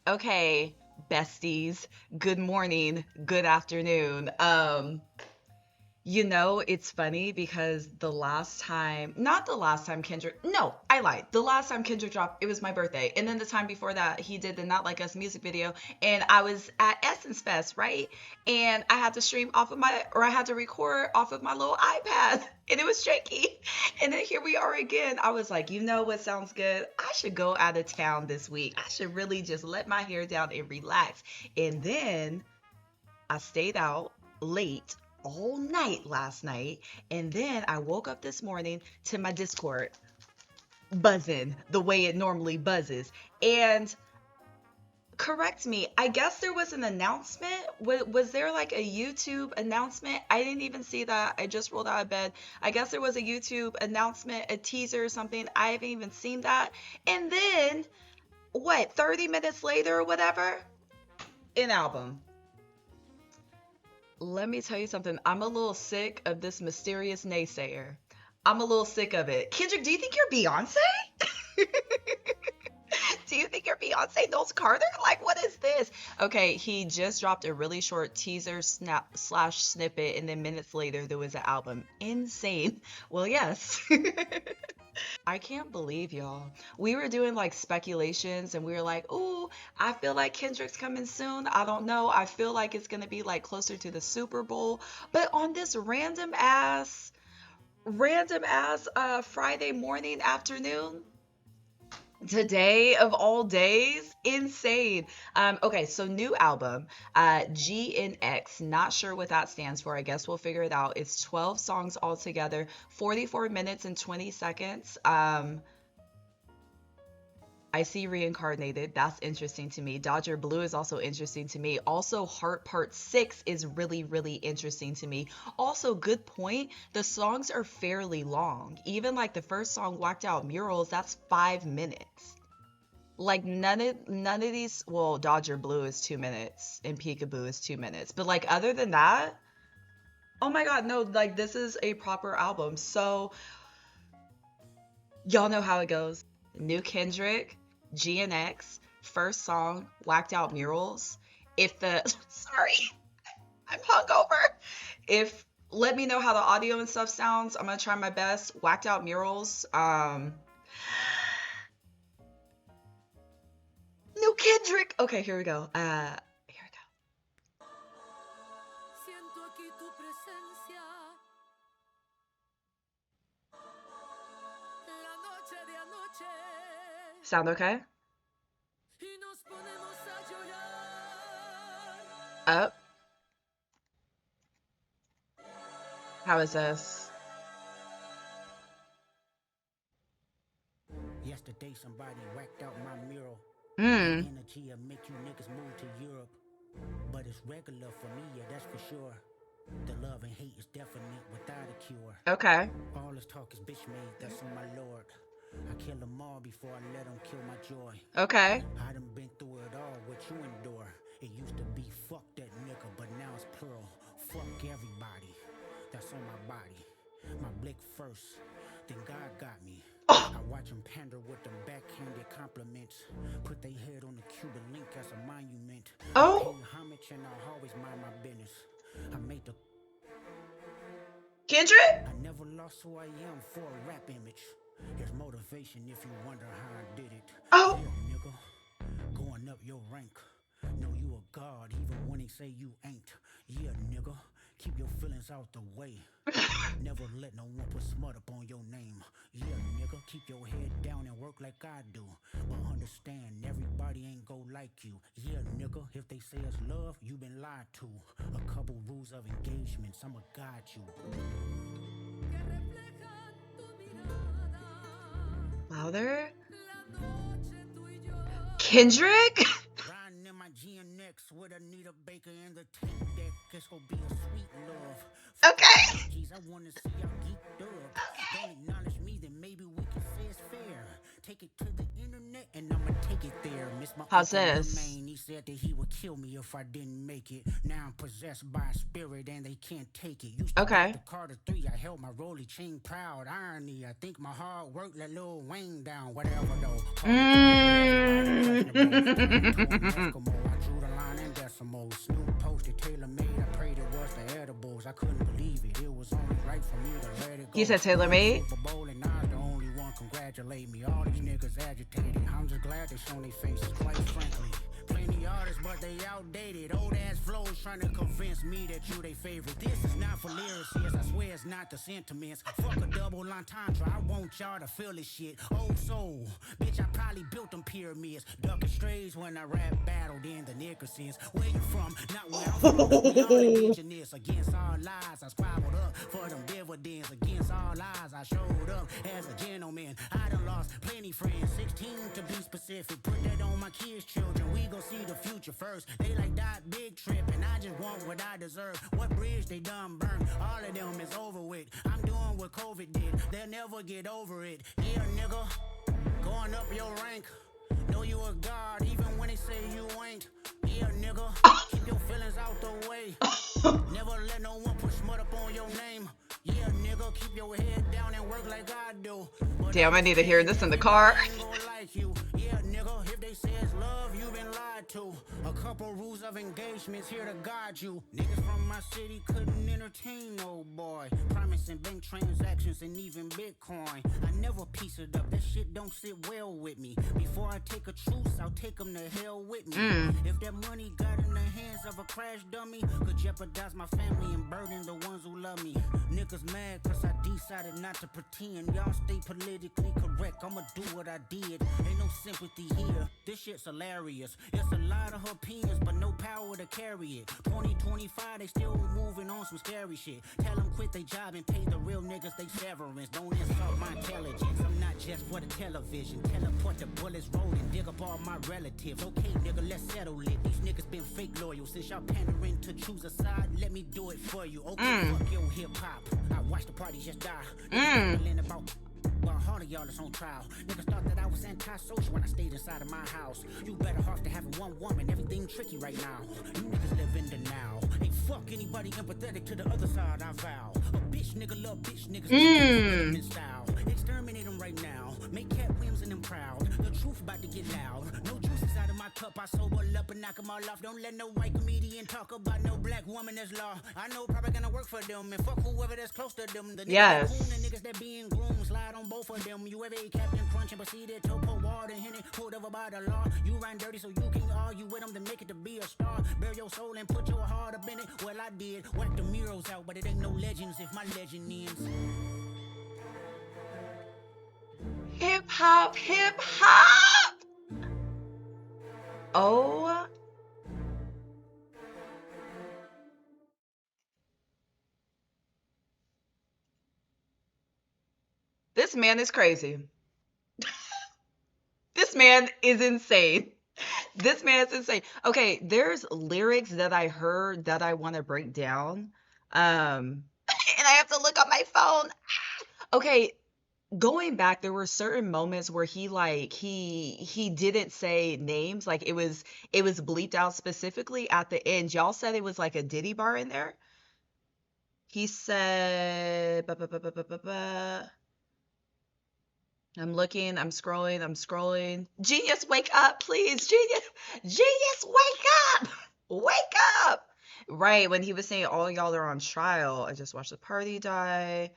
Okay, besties, good morning, good afternoon. It's funny because not the last time Kendrick, no, I lied. The last time Kendrick dropped, it was my birthday. And then the time before that, he did the Not Like Us music video. And I was at Essence Fest, right? And I had to I had to record off of my little iPad. And it was shaky. And then here we are again. I was like, you know what sounds good? I should go out of town this week. I should really just let my hair down and relax. And then I stayed out late all night last night. And then I woke up this morning to my Discord buzzing the way it normally buzzes. And correct me, I guess there was an announcement. Was there like a YouTube announcement? I didn't even see that. I just rolled out of bed. I guess there was a YouTube announcement, a teaser or something. I haven't even seen that. And then, what, 30 minutes later or whatever? An album. Let me tell you something. I'm a little sick of this mysterious naysayer. I'm a little sick of it. Kendrick, do you think you're Beyonce? Do you think you're Beyonce Knowles Carter? Like, what is this? Okay, he just dropped a really short teaser snap slash snippet, and then minutes later there was an album. Insane. Well, yes. I can't believe y'all. We were doing like speculations and we were like, "Ooh, I feel like Kendrick's coming soon. I don't know. I feel like it's going to be like closer to the Super Bowl." But on this random ass Friday morning afternoon, today of all days, insane. Okay, so new album, GNX. Not sure what that stands for. I guess we'll figure it out. It's 12 songs altogether, 44 minutes and 20 seconds. I see reincarnated. That's interesting to me. Dodger Blue is also interesting to me. Also, Heart Part 6 is really, really interesting to me. Also, good point. The songs are fairly long. Even like the first song, Whacked Out Murals, that's 5 minutes. Like none of these, well, Dodger Blue is 2 minutes and Peekaboo is 2 minutes. But like other than that, oh my god, no, like this is a proper album. So y'all know how it goes. New Kendrick, GNX, first song, Whacked Out Murals. If the sorry, I'm hungover. If Let me know how the audio and stuff sounds. I'm gonna try my best. Whacked Out Murals. New Kendrick. Okay, here we go. Here we go. Sound okay? Up. How is this? Yesterday somebody whacked out my mural. Hmm. Energy will make you niggas move to Europe. But it's regular for me, yeah, that's for sure. The love and hate is definite without a cure. Okay. All this talk is bitch made, that's on my lord. I kill them all before I let them kill my joy. Okay. I done been through it all, what you endure. It used to be fuck that nigga, but now it's plural. Fuck everybody that's on my body. My blick first, then God got me. Oh. I watch them pander with them backhanded compliments. Put their head on the Cuban link as a monument. I Oh. pay homage and I always mind my business. I made the Kendrick. I never lost who I am for a rap image. There's motivation if you wonder how I did it. Oh. Yeah, nigga, going up your rank. Know you a god even when they say you ain't. Yeah, nigga, keep your feelings out the way. Never let no one put smut up on your name. Yeah, nigga, keep your head down and work like I do. But understand, everybody ain't go like you. Yeah, nigga, if they say it's love, you been lied to. A couple rules of engagements, I'ma guide you. Louder. Kendrick. Riding in my GNX with a Nita Baker in the tank deck. It's gonna be a sweet love. Okay. Jeez, I wanna see y'all geeked up. Don't acknowledge me, then maybe we can say it's fair. Take it to the internet and I'ma take it there. Miss my How's uncle this? Jermaine, He said that he would kill me if I didn't make it. Now I'm possessed by a spirit and they can't take it. Used to break Okay. the Carter 3, I held my rolly chain proud. Irony, I think my hard work let Lil Wayne down. Whatever though, call it crazy, everybody questionable. I ain't going Eskimo, I drew the line in decimals. Snoop posted tailor made, I prayed it was the edibles. I couldn't believe it, it was only right for me to let it go. He said tailor made. Super Bowl and Nas the only one congratulate me. All these niggas agitated, I'm just glad they shown their faces, quite frankly. Plenty artists, but they outdated. Old ass flows trying to convince me that you they favorite. This is not for lyricists, I swear it's not the sentiments. Fuck a double entendre, I want y'all to feel this shit. Old soul, bitch, I probably built them pyramids. Ducking strays when I rap battled in the Nickersons. Where you from? Not where I'm from. We all indigenous. Against all lies, I squabbled up for them dividends. Against all lies, I showed up as a gentleman. I done lost plenty friends, 16 to be specific. Put that on my kids' children. We gon' see the future first. They like that big trip, and I just want what I deserve. What bridge they done burned? All of them is over with. I'm doing what COVID did. They'll never get over it. Yeah, nigga, going up your rank. Know you a god, even when they say you ain't. Yeah, nigga, keep your feelings out the way. Never let no one put smut up on your name. Yeah, nigga, keep your head down and work like I do. But Damn, I need to hear this in the car. ain't gonna like you. Yeah, nigga, if they say it's love, you been lied to. A couple rules of engagements here to guide you. Niggas from my city couldn't entertain no boy. Promising bank transactions and even Bitcoin. I never piece it up, that shit don't sit well with me. Before I take a truce, I'll take them to hell with me. If that money got in the hands of a crash dummy, could jeopardize my family and burden the ones who love me. Niggas mad cause I decided not to pretend. Y'all stay politically correct, I'ma do what I did. Ain't no sympathy here, this shit's hilarious. It's a lot of opinions but no power to carry it. 2025 they still moving on some scary shit. Tell them quit they job and pay the real niggas they severance. Don't insult my intelligence, I'm not just for the television. Teleport the bullets rolling, dig up all my relatives. Okay nigga, let's settle it. These niggas been fake loyal. Since y'all pandering to choose a side, let me do it for you. Okay, fuck your hip hop. I watch the party just die. About well, all of y'all is on trial. Niggas thought that I was antisocial when I stayed inside of my house. You better off to having one woman, everything tricky right now. You niggas live in the now. Ain't fuck anybody empathetic to the other side, I vow. A bitch nigga love bitch niggas in style. Exterminate them right now. Make Cat Williams and them proud. The truth about to get loud. No juices out of my cup, I sober up and knock them all off. Don't let no white comedian talk about no black woman as law. I know probably gonna work for them and fuck whoever that's close to them. The niggas Yes. that coon and niggas that being groomed, slide on both of them. You ever ate Captain Crunch and proceeded to pour water in it, pulled over by the law. You ran dirty so you can argue with them to make it to be a star. Bare your soul and put your heart up in it. Well, I did. Whack the murals out, but it ain't no legends if my legend ends. Hip hop, hip hop. Oh, this man is crazy. This man is insane. This man is insane. Okay, there's lyrics that I heard that I want to break down. And I have to look on my phone. Okay, going back, there were certain moments where he didn't say names. Like it was bleeped out specifically at the end. Y'all said it was like a Diddy bar in there. He said, I'm looking, I'm scrolling, I'm scrolling. Genius, wake up, please. Genius, wake up. Wake up. Right, when he was saying all y'all are on trial, I just watched the party die.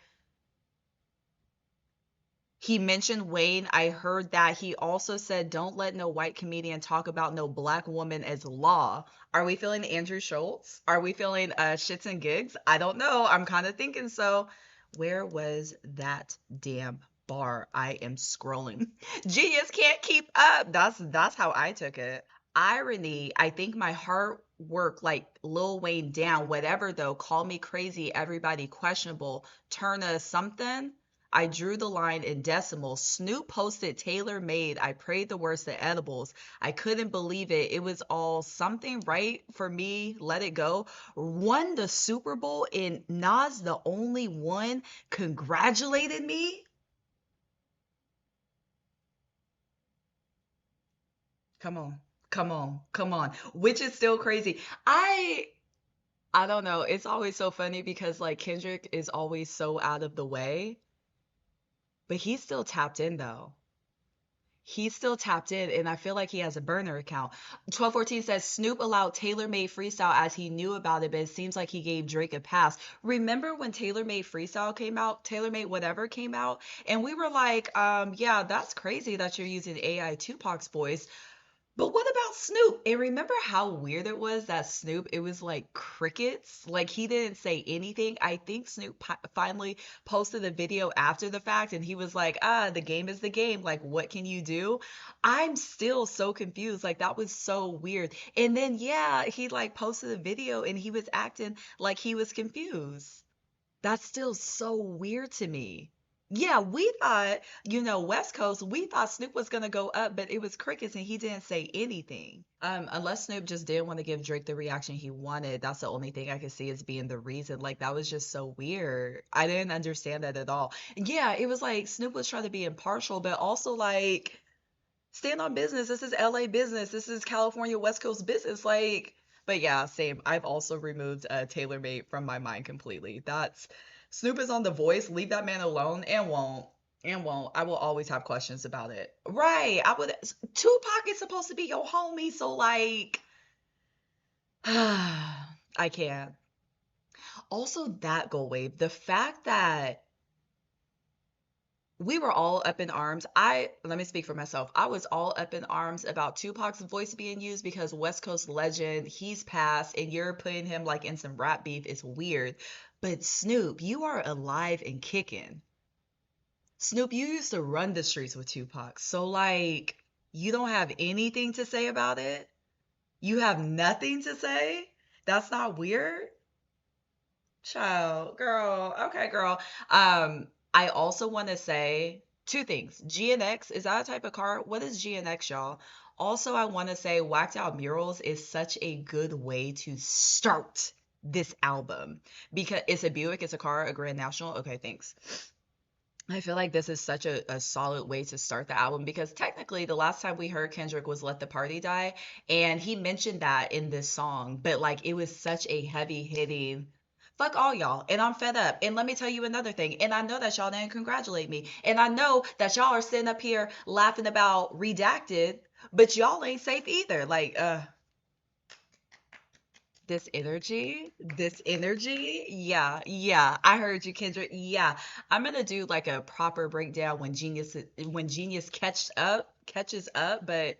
He mentioned Wayne. I heard that. He also said, don't let no white comedian talk about no black woman as law. Are we feeling Andrew Schultz? Are we feeling shits and gigs? I don't know. I'm kind of thinking so. Where was that damn bar? I am scrolling. Genius can't keep up. That's how I took it. Irony, I think my heart worked like Lil Wayne down, whatever though, call me crazy, everybody questionable, turn a something. I drew the line in decimals. Snoop posted tailor made. I prayed the worst at edibles. I couldn't believe it. It was all something right for me. Let it go. Won the Super Bowl and Nas, the only one, congratulated me. Come on. Come on, come on. Which is still crazy. I don't know. It's always so funny because like Kendrick is always so out of the way, but he's still tapped in though. He's still tapped in, and I feel like he has a burner account. 1214 says Snoop allowed Taylor Made Freestyle as he knew about it, but it seems like he gave Drake a pass. Remember when Taylor Made Freestyle came out, Taylor Made Whatever came out, and we were like, yeah, that's crazy that you're using AI Tupac's voice. But what about Snoop? And remember how weird it was that Snoop, it was like crickets? Like he didn't say anything. I think Snoop finally posted a video after the fact and he was like, the game is the game. Like, what can you do? I'm still so confused. Like, that was so weird. And then, yeah, he like posted a video and he was acting like he was confused. That's still so weird to me. Yeah, we thought, West Coast, we thought Snoop was gonna go up, but it was crickets and he didn't say anything. Unless Snoop just didn't want to give Drake the reaction he wanted. That's the only thing I could see as being the reason. Like that was just so weird. I didn't understand that at all. Yeah, it was like Snoop was trying to be impartial, but also like stand on business. This is LA business. This is California West Coast business. Like, but yeah, same. I've also removed Taylor Made from my mind completely. That's Snoop is on The Voice. Leave that man alone and won't. And won't. I will always have questions about it. Right. I would. Tupac is supposed to be your homie, so like, I can't. Also, that Gold Wave, the fact that we were all up in arms. Let me speak for myself. I was all up in arms about Tupac's voice being used because West Coast legend, he's passed, and you're putting him like in some rap beef. It's weird. But Snoop, you are alive and kicking. Snoop, you used to run the streets with Tupac. So like, you don't have anything to say about it? You have nothing to say? That's not weird? Child, girl. Okay, girl. I also want to say two things. GNX, is that a type of car? What is GNX, y'all? Also, I want to say Whacked Out Murals is such a good way to start this album because it's a Buick, it's a car, a Grand National. Okay, thanks. I feel like this is such a solid way to start the album because technically the last time we heard Kendrick was Let the Party Die, and he mentioned that in this song, but like it was such a heavy hitting fuck all y'all, and I'm fed up. And let me tell you another thing, and I know that y'all didn't congratulate me, and I know that y'all are sitting up here laughing about redacted, but y'all ain't safe either. Like, this energy, yeah, I heard you, Kendrick. Yeah, I'm gonna do like a proper breakdown when Genius catches up, but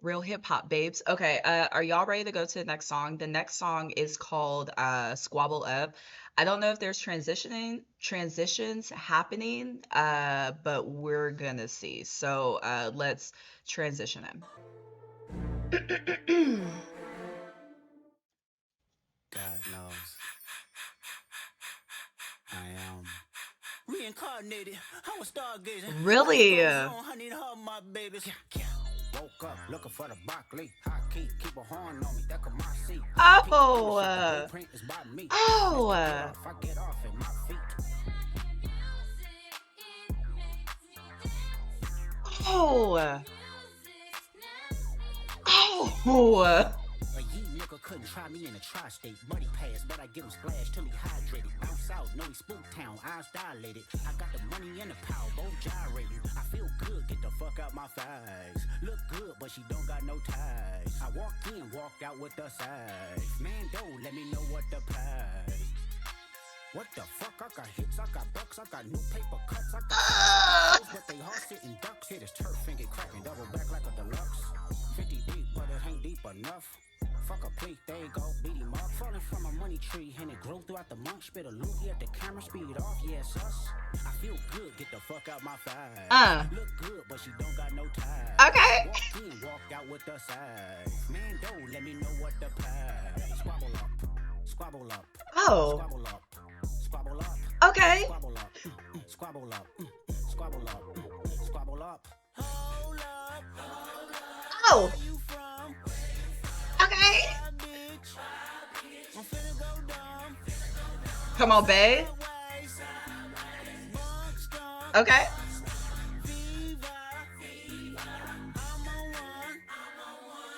real hip hop babes. Okay, are y'all ready to go to the next song? The next song is called Squabble Up. I don't know if there's transitions happening, but we're gonna see. So let's transition in. God knows I am reincarnated. I was stargazing. Really? Honey, her, my babies. Woke up looking for the broccoli. High key, keep a horn on me. That could my seat. Oh, Is by me. oh, If I get off in my feet. oh, oh. A ye nigga couldn't try me in a tri-state. Buddy pass, but I give him splash till he hydrated. Bounce out, know he spook town, eyes dilated. I got the money and the power, both gyrating. I feel good, get the fuck out my thighs. Look good, but she don't got no ties. I walked in, walked out with the size. Man, don't let me know what the price. What the fuck? I got hits, I got bucks, I got new paper cuts, I got but they all sitting ducks. Hit his turf and get cracking, double back like a deluxe. 50 deep, but it ain't deep enough. Fuck a plate, there you go, beat him up. Falling from a money tree, and it grew throughout the month. Spit a loogie at the camera, speed off, yes, us. I feel good, get the fuck out my thighs. Look good, but she don't got no ties. Okay. Walked in, walked out with the size. Man, don't let me know what the price. Squabble up, squabble up. Oh. Squabble up, squabble up. Okay. Squabble up, squabble up, squabble up, squabble up. Hold up, Oh. where you from? Okay. Bitch, I'm finna go dumb. Come on, babe. Okay.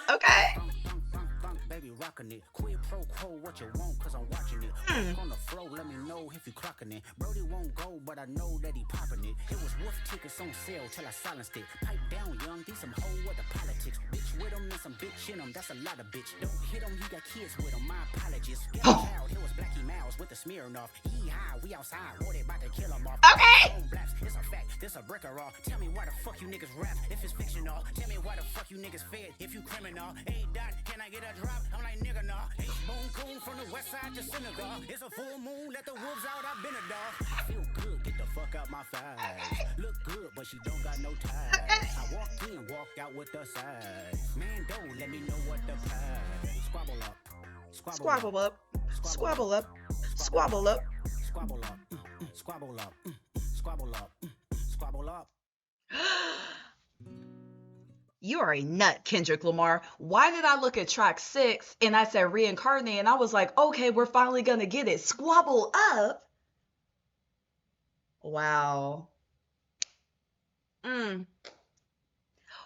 Okay. Baby rockin' it. Quid pro quo, what you want, cause I'm watching it. Mm. Walk on the floor, let me know if you clocking it. Brody won't go, but I know that he popping it. It was wolf tickets on sale till I silenced it. Pipe down, young, these some hoe with the politics. Bitch with him and some bitch in him, that's a lot of bitch. Don't hit him, you got kids with him, my apologies. Get a Oh. child, here was Blackie Mouse with the smearing off. He high, we outside, what they about to kill him off. Okay. Blaps, it's a fact, this a brick or all. Tell me why the fuck you niggas rap if it's fictional. Tell me why the fuck you niggas fed if you criminal. Hey, Dot, can I get a drop? I'm like, nigga, nah. Hey, Bone Coon from the west side to Senegal. It's a full moon, let the wolves out, I've been a dog. Feel good, get the fuck out my thighs. Look good, but she don't got no ties. I walked in, walked out with the size. Man, don't let me know what the prize. Squabble up. Squabble up. Squabble up. Squabble up. Squabble up. Squabble up. Squabble up. Squabble up. You are a nut, Kendrick Lamar. Why did I look at track 6 and I said reincarnated and I was like, okay, we're finally gonna get it. Squabble up. Wow. Mm.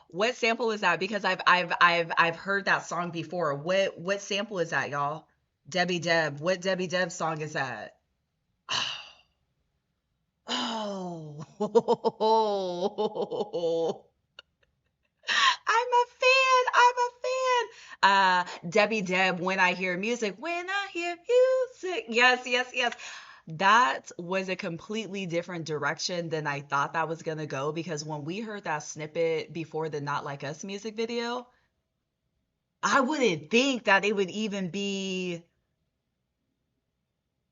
What sample is that? Because I've heard that song before. What sample is that, y'all? Debbie Deb. What Debbie Deb song is that? Oh. I'm a fan. I'm a fan. Debbie Deb, when I hear music, when I hear music. Yes, yes, yes. That was a completely different direction than I thought that was gonna go because when we heard that snippet before the Not Like Us music video, I wouldn't think that it would even be.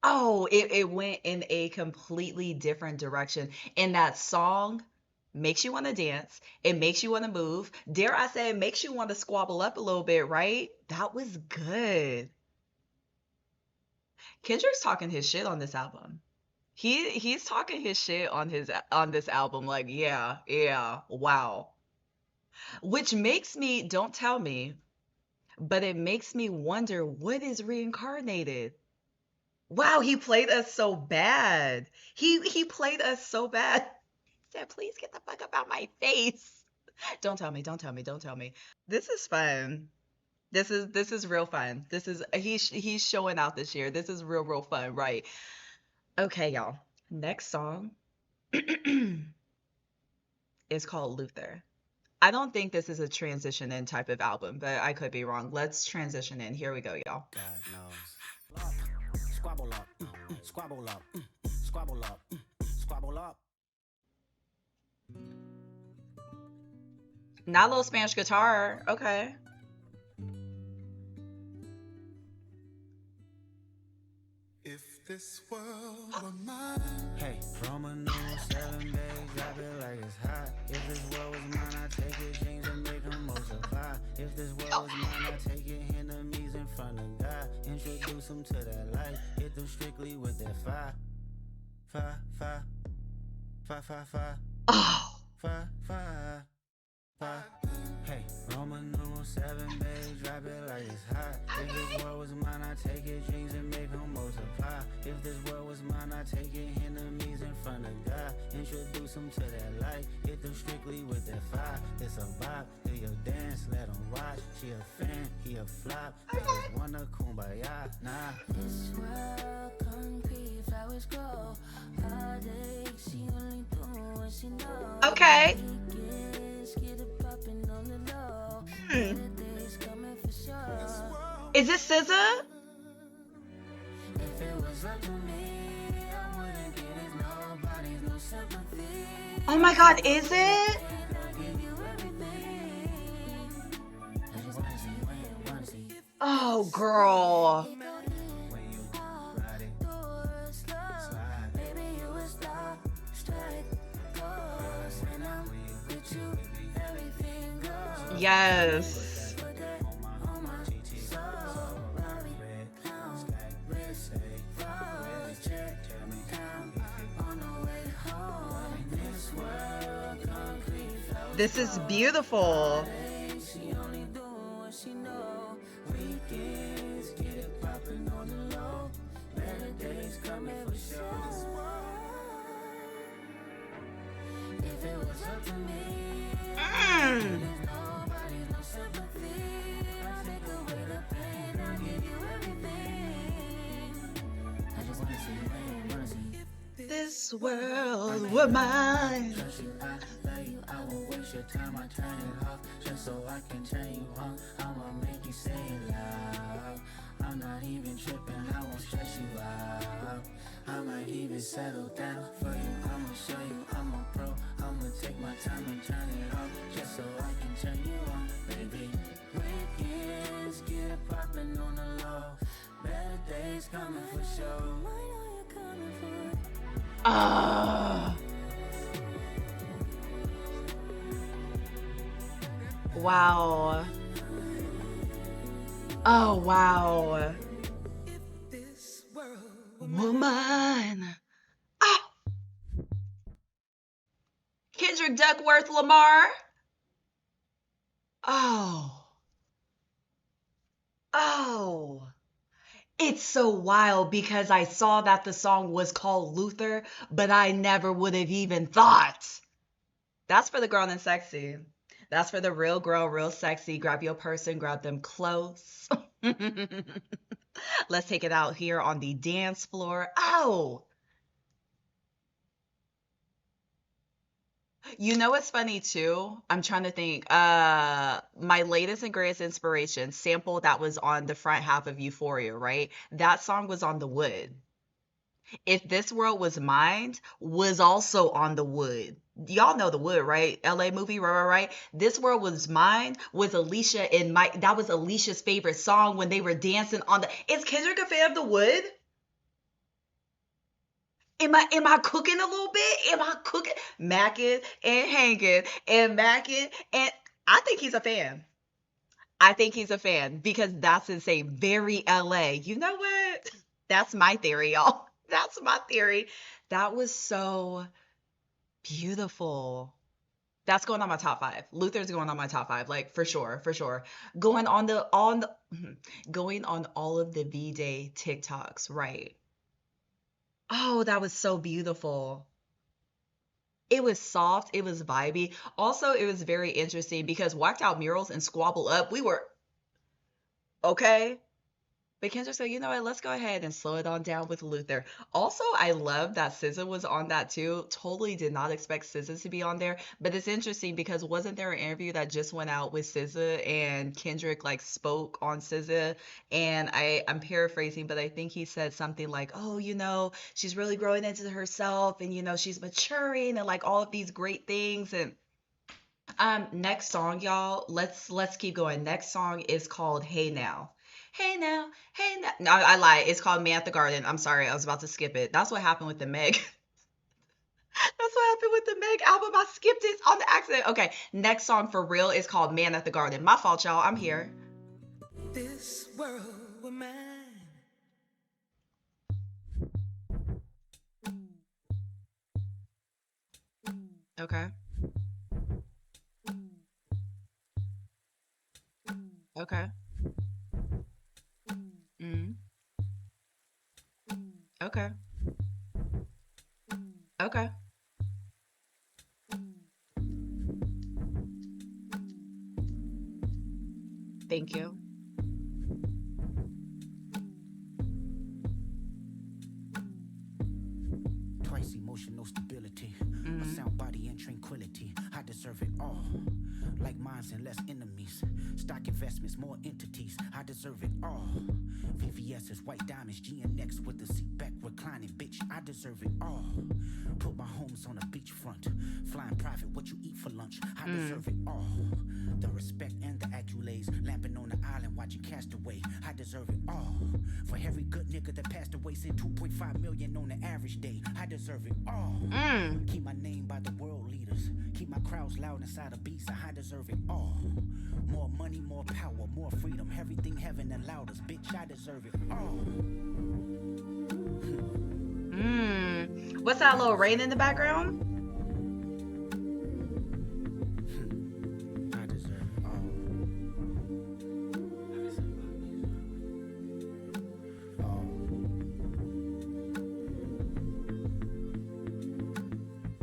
Oh, it went in a completely different direction. And that song makes you want to dance. It makes you want to move. Dare I say, it makes you want to squabble up a little bit, right? That was good. Kendrick's talking his shit on this album. He's talking his shit on this album. Like, yeah, yeah, wow. Which makes me, don't tell me, but it makes me wonder what is reincarnated. Wow, he played us so bad. He played us so bad. He said, please get the fuck up out my face. Don't tell me, don't tell me, don't tell me. This is fun. This is real fun. He's showing out this year. This is real fun, right? Okay, y'all. Next song is called Luther. I don't think this is a transition in type of album, but I could be wrong. Let's transition in. Here we go, y'all. God knows. Squabble up. Squabble up. Squabble up. Squabble up. Not a little Spanish guitar. Okay. If this world were mine. Hey, Roman numeral 7, babe, drop it like it's hot. If this world was mine, I take it, jeans and make them multiply. If this world was mine, I take it, enemies in front of God. Introduce them to that light, hit them strictly with that fire. Fire, fire, fire, fire, fire. Oh. Fire, fire, fire. Hey, Roman numeral 7, babe, drop it like it's hot. If this world was mine, I take it, dreams and make them multiply. If this world was mine, I take it, enemies in front of God. Introduce them to that light, hit them strictly with that fire. It's a vibe, do your dance, let them watch. She a fan, he a flop. I just wanna kumbaya, nah. This world concrete, flowers grow. Heartache, she only do what she knows. Okay. Get it popping on the low. Days coming for sure. Is this SZA? If it was up to me, I wouldn't get it. Nobody's no sympathy. Oh my God, is it? I'll give you everything. I just wanna see when you wanna see. Oh, girl. Yes. This is beautiful. If it was up to me, Mm. nobody's no sympathy. this world were mine. Trust you, I love you, I won't waste your time, I turn it off just so I can turn you on. I'ma make you say it loud. I'm not even tripping, I won't stress you out. I might even settle down for you, I'ma show you I'm a pro. I'ma take my time and turn it off just so I can turn you on, baby. Weekends get it poppin' on the low. Better days coming for sure. Wow. Oh, wow. Woman. Ah. Kendrick Duckworth Lamar. Oh. Oh. It's so wild because I saw that the song was called Luther, but I never would have even thought. That's for the grown and sexy. That's for the real girl, real sexy. Grab your person, grab them close. Let's take it out here on the dance floor. Oh, you know what's funny too? I'm trying to think. My latest and greatest inspiration sample that was on the front half of Euphoria, right? That song was on the wood. If This World Was Mine was also on the wood. Y'all know the wood, right? LA movie, right? This World Was Mine was Alicia and Mike. That was Alicia's favorite song when they were dancing on the. Is Kendrick a fan of the wood? Am I cooking a little bit? Am I cooking? Macking and hanging and macking and I think he's a fan. I think he's a fan because that's insane. Very LA. You know what? That's my theory, y'all. That's my theory. That was so beautiful. That's going on my top five. Luther's going on my top five, like for sure, for sure. Going on the going on all of the V-Day TikToks, right? Oh, that was so beautiful. It was soft, it was vibey. Also, it was very interesting because whacked out murals and squabble up, we were okay. But Kendra said, you know what, let's go ahead and slow it on down with Luther. Also, I love that SZA was on that too. Totally did not expect SZA to be on there. But it's interesting because wasn't there an interview that just went out with SZA and Kendrick like spoke on SZA? And I'm paraphrasing, but I think he said something like, oh, she's really growing into herself and she's maturing and like all of these great things. And next song, y'all, let's keep going. Next song is called Hey Now. Hey now, hey now. No, I lied. It's called Man at the Garden. I'm sorry, I was about to skip it. That's what happened with the Meg. That's what happened with the Meg album. I skipped it on the accident. Okay, next song for real is called Man at the Garden. My fault, y'all. I'm here. This world were mine. Okay. Okay. Mm. Okay. Okay. Thank you. Twice emotional stability, a sound body and tranquility. I deserve it all. Like minds and less enemies. Stock investments, more entities. I deserve it all. VVS's white diamonds, GNX with the seat back reclining, bitch. I deserve it all. Put my homes on a beachfront. Flying private, what you eat for lunch. I deserve it all. The respect and the accolades. Lamping on the island, watching Castaway. I deserve it all. For every good nigga that passed away, sent 2.5 million on the average day. I deserve it all. Keep my name by the world leaders. Keep my crowds loud inside a beast. I deserve it all. More money, more power, more freedom. Everything heaven allowed us, bitch. I deserve it all. What's that little rain in the background? I deserve it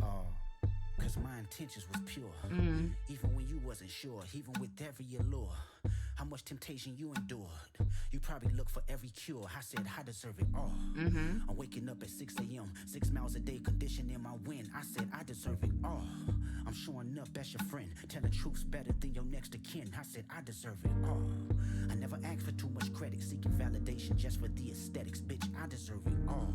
all. Cause my intentions was pure. Even when you wasn't sure, even with every allure. How much temptation you endured. You probably look for every cure. I said I deserve it all. Mm-hmm. I'm waking up at 6 a.m. 6 miles a day, conditioning my wind. I said I deserve it all. I'm showing up as your friend, telling truths better than your next of kin. I said I deserve it all. I never asked for too much credit, seeking validation just for the aesthetics. Bitch, I deserve it all.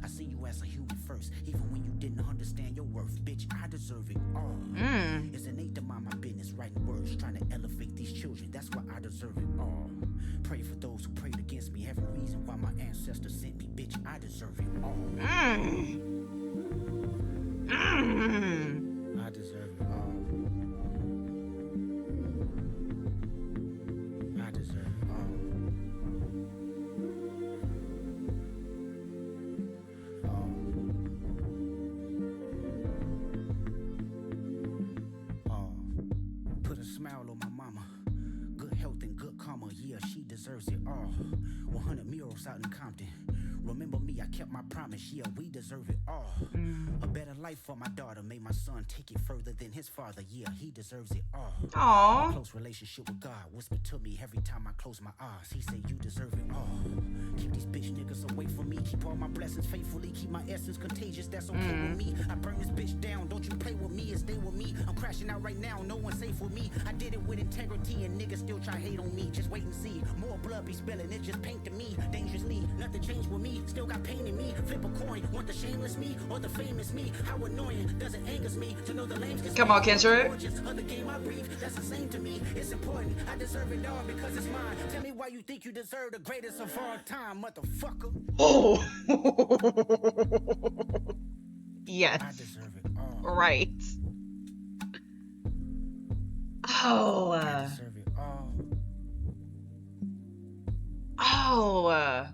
I see you as a human first, even when you didn't understand your worth. Bitch, I deserve it all. It's innate to mind my business, writing words, trying to elevate these children. That's why I deserve it all. Pray for those who prayed against me. Every reason why my ancestors sent me. Bitch, I deserve it all. I deserve it all. I deserve it all. Put a smile on my mama. Good health and good karma. Yeah, she deserves it all. 100 murals out in Compton. Remember me, I kept my promise. Yeah, we deserve it all. A better life for my daughter. Made my son take it further than his father. Yeah, he deserves it all. Aww. A close relationship with God. Whisper to me every time I close my eyes. He said, you deserve it all. Keep these bitch niggas away from me. Keep all my blessings faithfully. Keep my essence contagious. That's okay with me. I burn this bitch down. Don't you play with me and stay with me. I'm crashing out right now. No one's safe with me. I did it with integrity and niggas still try hate on me. Just wait and see. More blood be spilling. It just paint to me. Dangerously. Nothing changed with me. Still got pain in me. Flip a coin. Want the shameless me or the famous me? How annoying does it angers me to know the lames get Come on, Kendrick. other game I breathe. That's the same to me. It's important. I deserve it all because it's mine. Tell me why you think you deserve the greatest of all time, motherfucker. Oh. Yes. I deserve it all. Right. Oh. I deserve it all. Oh.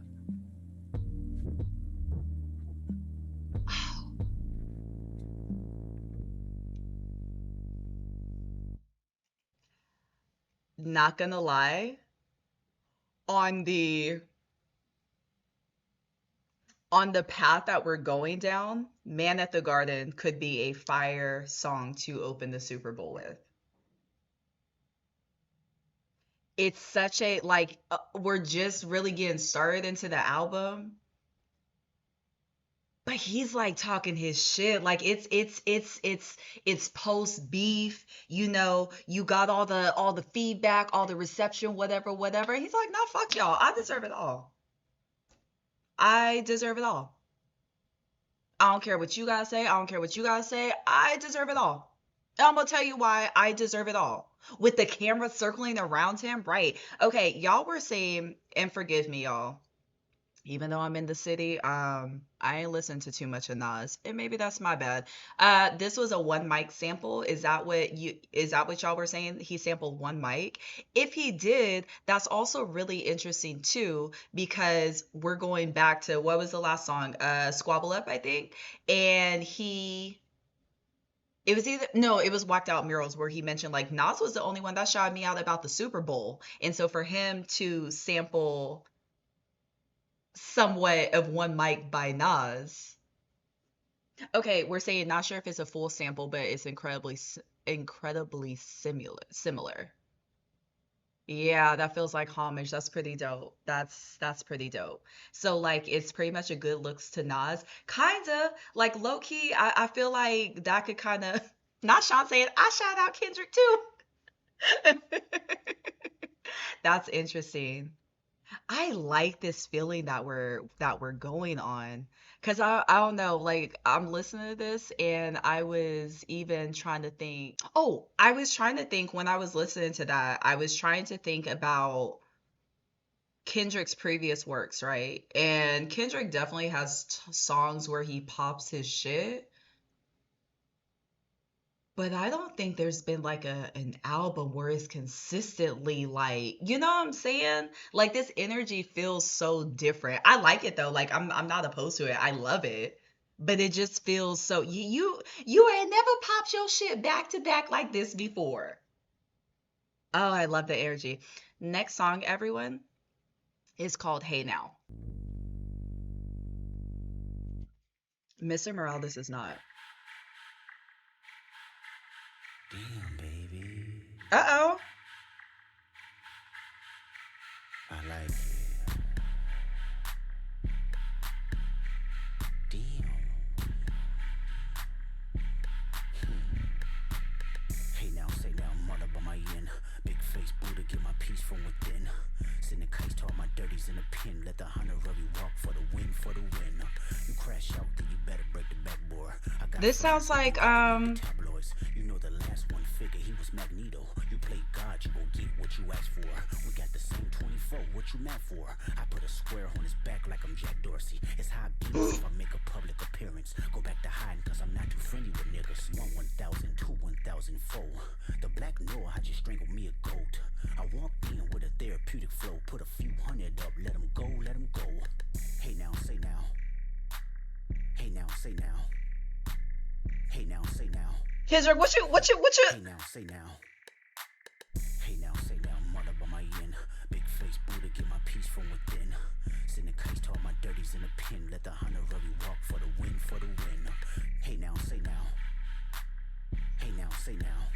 Not gonna lie, on the path that we're going down, Man at the Garden could be a fire song to open the Super Bowl with. It's such a like we're just really getting started into the album, but he's like talking his shit. Like it's post beef, you know, you got all the feedback, all the reception, whatever. He's like, "Nah, fuck y'all. I deserve it all. I deserve it all. I don't care what you guys say. I don't care what you guys say. I deserve it all. And I'm gonna tell you why I deserve it all." With the camera circling around him, right? Okay, y'all were saying, and forgive me, y'all. Even though I'm in the city, I ain't listened to too much of Nas, and maybe that's my bad. This was a one mic sample. Is that what y'all were saying? He sampled one mic. If he did, that's also really interesting too, because we're going back to what was the last song? Squabble Up, I think. And it was it was Whacked Out Murals, where he mentioned like Nas was the only one that shouted me out about the Super Bowl. And so for him to sample somewhat of one mic by Nas. Okay, we're saying not sure if it's a full sample, but it's incredibly similar. Yeah, that feels like homage. That's pretty dope. That's pretty dope. So like it's pretty much a good looks to Nas. Kinda like low key, I feel like that could kind of not Sean saying I shout out Kendrick too. That's interesting. I like this feeling that we're going on, because I don't know, like I'm listening to this and I was even trying to think. Oh, I was trying to think when I was listening to that. I was trying to think about Kendrick's previous works, right? And Kendrick definitely has songs where he pops his shit. But I don't think there's been like an album where it's consistently like, you know what I'm saying? Like this energy feels so different. I like it though. Like I'm not opposed to it. I love it. But it just feels so you ain't never popped your shit back to back like this before. Oh, I love the energy. Next song, everyone, is called Hey Now. Mr. Morale, this is not. Damn, baby. Uh-oh. I like it. Damn. Hey now, say now, mother by my end. Big face Buddha, get my peace from within. Send the case to all my dirties in the pen. Let the honorary walk for the win, for the win. You crash out, then you better break the backboard. I got This friends sounds that you like got to make the tabloids. You know the last one figure, he was Magneto. You play God, you gon' get what you asked for. We got the same 24, what you mad for? I put a square on his back like I'm Jack Dorsey. It's how I beat if I make a public appearance. Go back to hiding cause I'm not too friendly with niggas. 1,000, 1,004. The black Noah, I just strangled me a goat. I walked in with a therapeutic flow. Put a few hundred up, let him go, let him go. Hey now, say now. Hey now, say now. Hey now, say now. Kendrick, what you Hey now, say now. Hey now, say now, mother by my end. Big face Buddha, get my peace from within. Send the case to all my dirties in the pen. Let the honorary walk for the win, for the win. Hey now, say now. Hey now, say now.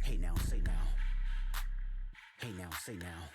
Hey now, say now. Hey now, say now.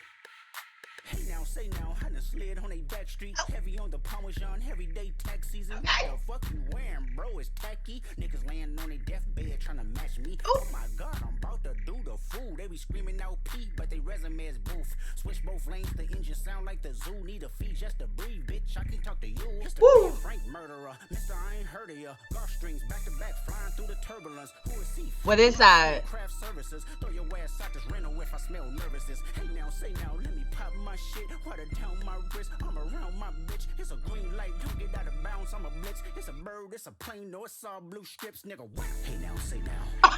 Hey now, say now, I done slid on a back street. Heavy on the Parmesan, everyday tax season. The fuck you wearing, bro? It's tacky. Niggas laying on their deathbed trying to match me. Oh my god, I'm about to do the fool. They be screaming out P, but they resume is boof. Switch both lanes, the engine sound like the zoo. Need a fee just to breathe, bitch. I can talk to you. It's the real Frank murderer. Mister, I ain't heard of ya. Golf strings back to back, flying through the turbulence. Who is he? What is that? Craft services. Throw your ass out this rental if I smell nervousness. Hey now, say now, let me pop my shit. Water down my wrist, I'm around my bitch. It's a green light, don't get out of bounds, I'm a blitz. It's a bird, it's a plane, no, it's all blue strips, nigga. What? Hey now, say now.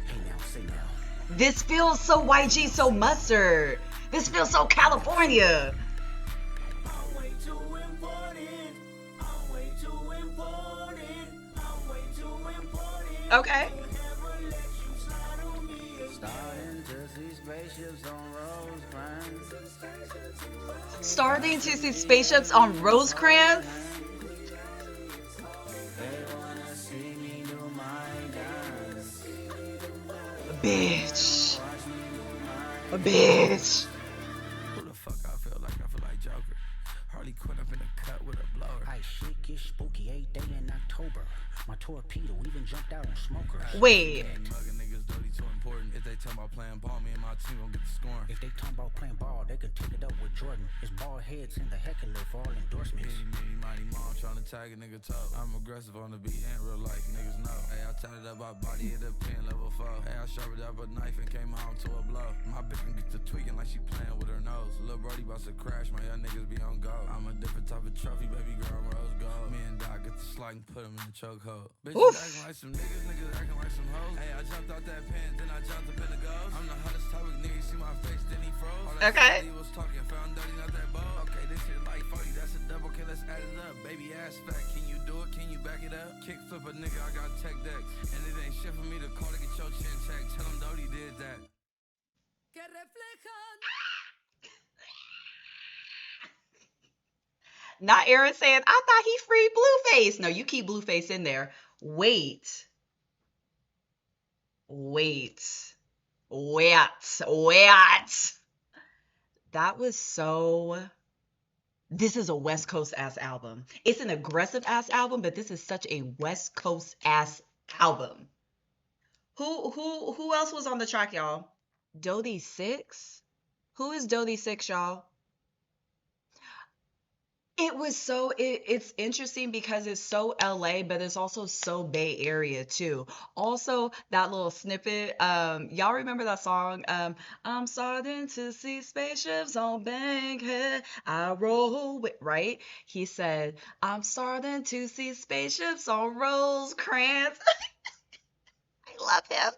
Hey now, say now. This feels so YG, so mustard. This feels so California. I'm way too important. I'm way too important. I'm way too important. Okay. Starting to see spaceships on Rosecrans. Starting to see spaceships on Rosecrans. They wanna see me do my dance. Bitch. A bitch. Who the fuck I feel like? I feel like Joker. Harley Quinn up in the cut with a blower. I shit get spooky 8th day in October. My torpedo even jumped out on smokers. Wait. Mugging niggas dirty too important. If they talk about playing ball, me and my team gon' get the scoring. If they talk about playing ball, they could take it up with Jordan. It's bald heads in the heckler for all endorsements. Meeny, mighty mom tryna tag a nigga toe. I'm aggressive on the beat and real life, niggas know. Hey, I tatted up my body at the pen level 4. Hey, I sharpened up a knife and came home to a blow. My bitch can get to tweaking like she playing with her nose. Lil' Brody about to crash, my young niggas be on go. I'm a different type of trophy, baby girl, I'm rose gold. Me and Doc get the slide and put him in the chokehold. Bitches acting like some niggas, niggas acting like some hoes. Hey, I jumped out that pen, then I jumped up in the ghost. I'm the hottest topic, nigga, you see my face, then he froze. All that Okay. shit he was talking, found dirty, not that bold. Okay, this shit like 40, that's a double, okay, let's add it up. Baby ass fat, can you do it? Can you back it up? Kick flip a nigga, I got tech decks. And it ain't shit for me to call to get your chin checked. Tell him Dodie did that. Not Aaron saying, I thought he freed Blueface. No, you keep Blueface in there. Wait. Wait. That was so. This is a West Coast ass album. It's an aggressive ass album, but this is such a West Coast ass album. Who else was on the track, y'all? Dodie Six? Who is Dodie Six, y'all? It was so it's interesting because it's so LA, but it's also so Bay Area too. Also, that little snippet, y'all remember that song? I'm starting to see spaceships on Bankhead. I roll with right. He said, I'm starting to see spaceships on Rosecrans. I love him.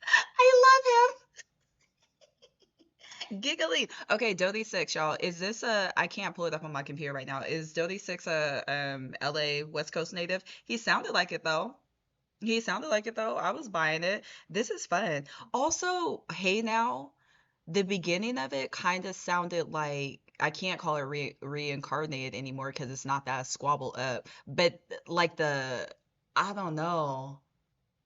I love him. Giggly. Okay, Dodie Six, y'all. Is this a? I can't pull it up on my computer right now. Is Dodie Six a LA West Coast native? He sounded like it though. He sounded like it though. I was buying it. This is fun. Also, Hey Now, the beginning of it kind of sounded like I can't call it reincarnated anymore because it's not that squabble up. But like the I don't know.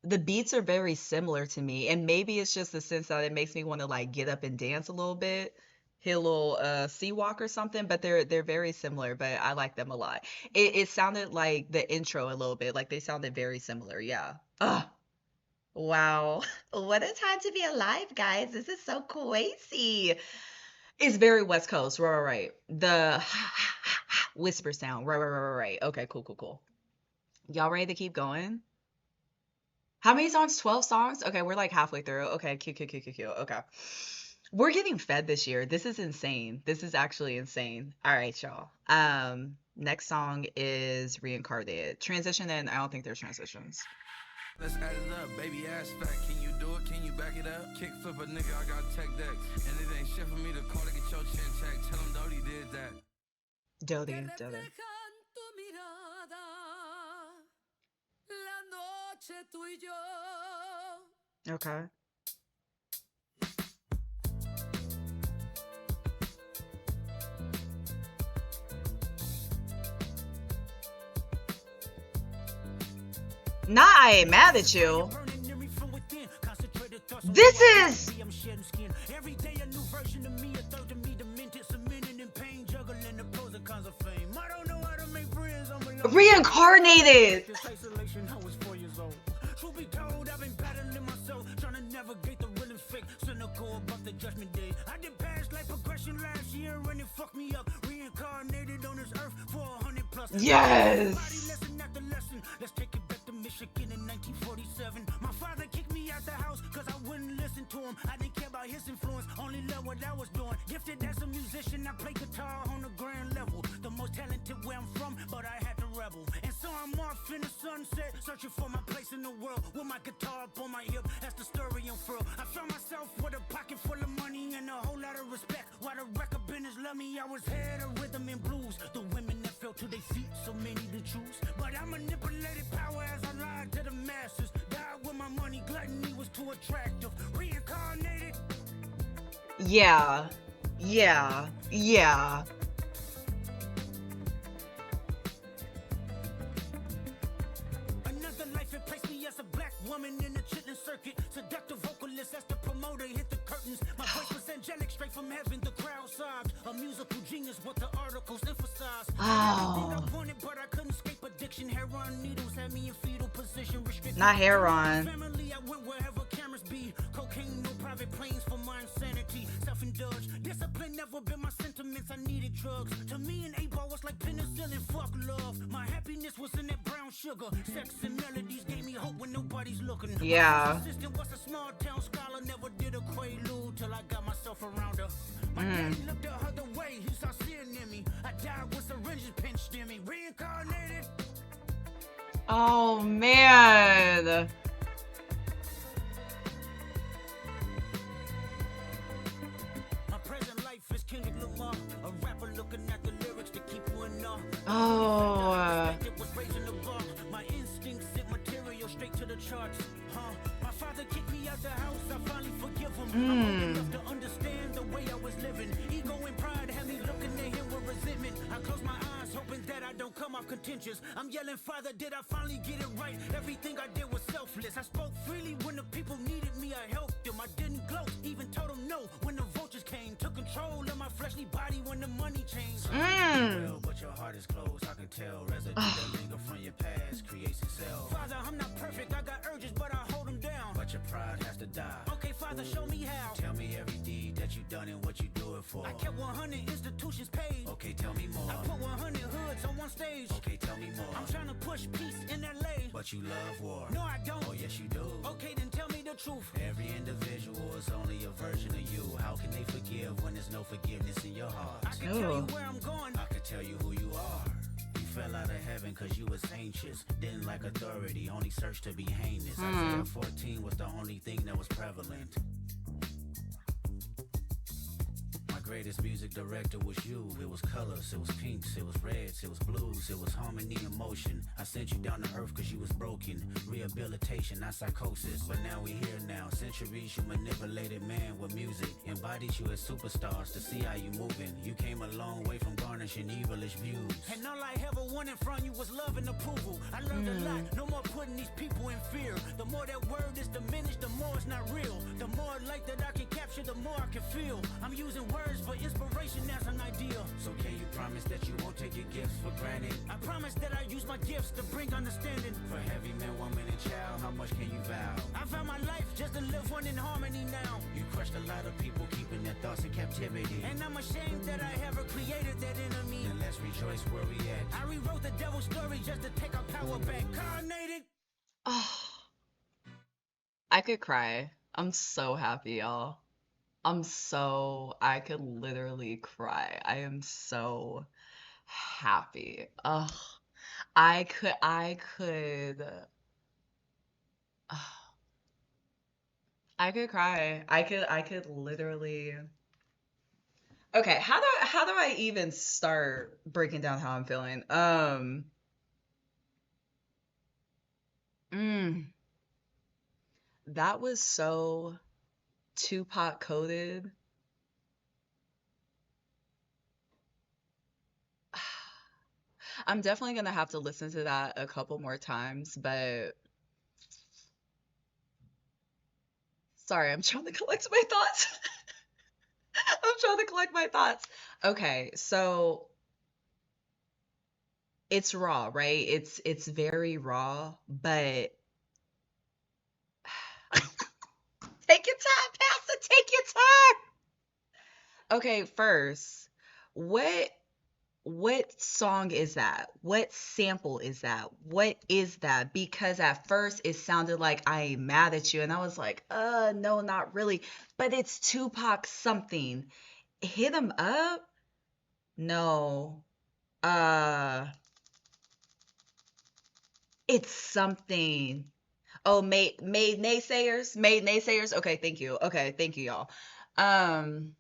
The beats are very similar to me, and maybe it's just the sense that it makes me want to like get up and dance a little bit, hit a little sea walk or something, but they're very similar, but I like them a lot. It sounded like the intro a little bit, like they sounded very similar. Yeah. Ah, wow. What a time to be alive, guys. This is so crazy. It's very West Coast, right, right, right. The whisper sound, right, right, right, right, right. Okay, cool, cool, cool. Y'all ready to keep going? How many songs? 12 songs? Okay, we're like halfway through. Okay, cute, cute, cute, cute, cute. Okay. We're getting fed this year. This is insane. This is actually insane. All right, y'all. Next song is Reincarnated. Transition in. I don't think there's transitions. Let's add it up, baby ass fat. Can you do it? Can you back it up? Kick flip a nigga, I got tech decks. And it ain't shit for me to call to get your chin checked. Tell him Dodie did that. Dodie, que Dodie. reflejan tu mirada, la noche tú y yo. Okay. Nah, I ain't mad at you. This is Every day a new version of me, a third of me demented, cemented in pain, juggling the pros and cons of fame. I don't know how to make friends, I'm alone. Reincarnated. This isolation, I was 4 years old. Truth be told, I've been battling myself, trying to navigate the real and fake, cynical about the judgment day. I did past life progression last year and it fucked me up. Reincarnated on this earth for 100 plus. Yes. Lesson after lesson. Let's take it back to Michigan in 1947. My father kicked me out the house cause I wouldn't listen to him. I didn't care about his influence, only loved what I was doing. Gifted as a musician, I play guitar on a grand level. The most talented where I'm from, but I had to rebel. And so I'm off in the sunset, searching for my place in the world. With my guitar up on my hip, that's the story unfurled. I found myself with a pocket full of money and a whole lot of respect. While the record business loved me, I was head of rhythm and blues. The women that fell to their feet, so many to choose. But I manipulated power as I lied to the masses. Died with my money, gluttony was too attractive. Reincarnated. Yeah. Yeah. Yeah. Another life, it placed me as a black woman in the chitlin circuit. Seductive vocalist as the promoter hit the curtains. My voice was angelic, straight from heaven. The crowd sobbed. A musical genius, what the articles emphasize. Oh. I wanted, but I couldn't escape addiction. Heroin needles had me in fetal position. Restricted. Not heroin. Family, I went wherever cameras be. Cocaine, no private planes for my insanity. Self-indulged. Discipline never been my sentiments. I needed drugs. To me, an 8-ball was like penicillin. Fuck love. My happiness was in that brown sugar. Sex and melodies gave me hope when nobody's looking. Yeah. My assistant was a small town scholar. Never did a quaalude till I got myself around her. My daddy looked the other way. He saw sin in me. I died with syringes pinched in me. Reincarnated. Oh man. My present life is Kendrick Lamar, a rapper looking at the lyrics to keep you in awe. Oh. It was raising the bar. My instincts sent material straight to the charts. My father kicked me out the house. I finally forgive him. I'm old enough to understand the way I was living. Ego and pride had me looking at him with resentment. I close my eyes, hoping that I don't come off contentious. I'm yelling, Father, did I finally get it right? Everything I did was selfless. I spoke freely when the people needed me. I helped them. I didn't gloat, even told them no when the vultures came. Took control of my fleshly body when the money changed. Well, but your heart is closed. I can tell. Residue that linger from your past creates itself. Father, I'm not perfect. I got urges, but I hold them down. But your pride has to die. Okay, Father, show me how. Tell me every deed that you done and what you do it for. I kept 100 institutions paid. Okay, tell me more. I put 100 hoods on one stage. Okay, tell me more. I'm trying to push peace in LA. But you love war. No, I don't. Oh, yes, you do. Okay, then tell me the truth. Every individual is only a version of you. How can they forgive when there's no forgiveness in your heart? I can tell you where I'm going. I can tell you who you are. You fell out of heaven cause you was anxious. Didn't like authority, only searched to be heinous. Isaiah 14 was the only thing that was prevalent. My greatest music director was you. It was colors, it was pinks, it was reds, it was blues, it was harmony and motion. I sent you down to earth cause you was broken. Rehabilitation, not psychosis. But now we here now. Centuries you manipulated man with music. Embodied you as superstars to see how you moving. You came a long way from garnishing evilish views. And all I ever wanted from you was love and approval. I learned a lot, no more putting these people in fear. The more that word is diminished, the more it's not real. The more light that I can capture, the more I can feel. I'm using words for inspiration as an idea. So can you promise that you won't take your gifts for granted? I promise that I use my gifts to bring understanding. For heavy man, woman, and child, how much can you vow? I found my life just to live one in harmony now. You crushed a lot of people keeping their thoughts in captivity. And I'm ashamed that I ever created that enemy. Then let's rejoice where we at. I rewrote the devil's story just to take our power back. Carnated. Oh, I could cry. I'm so happy, y'all. I could literally cry. I am so happy. Ugh. I could, ugh, I could cry. I could literally. Okay, how do I even start breaking down how I'm feeling? Mm, that was so Tupac coded. I'm definitely gonna have to listen to that a couple more times, but sorry, I'm trying to collect my thoughts. I'm trying to collect my thoughts. Okay, so it's raw, right? It's very raw, but take your time, Pastor, take your time. Okay, first, what what song is that? What sample is that? What is that? Because at first it sounded like I ain't mad at you, and I was like, no, not really. But it's Tupac something. Hit him up? No. Uh, it's something. Oh, made naysayers. Okay, thank you. Okay, thank you, y'all. Um,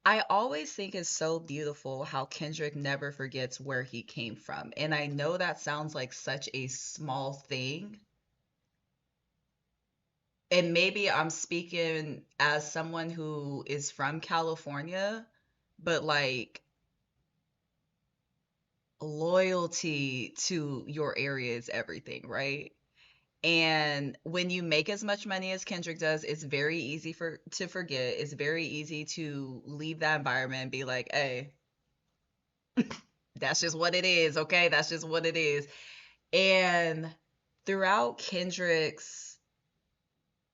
I always think it's so beautiful how Kendrick never forgets where he came from. And I know that sounds like such a small thing. And maybe I'm speaking as someone who is from California, but like loyalty to your area is everything, right? And when you make as much money as Kendrick does, it's very easy for to forget. It's very easy to leave that environment and be like, "Hey, that's just what it is, okay? That's just what it is." And throughout Kendrick's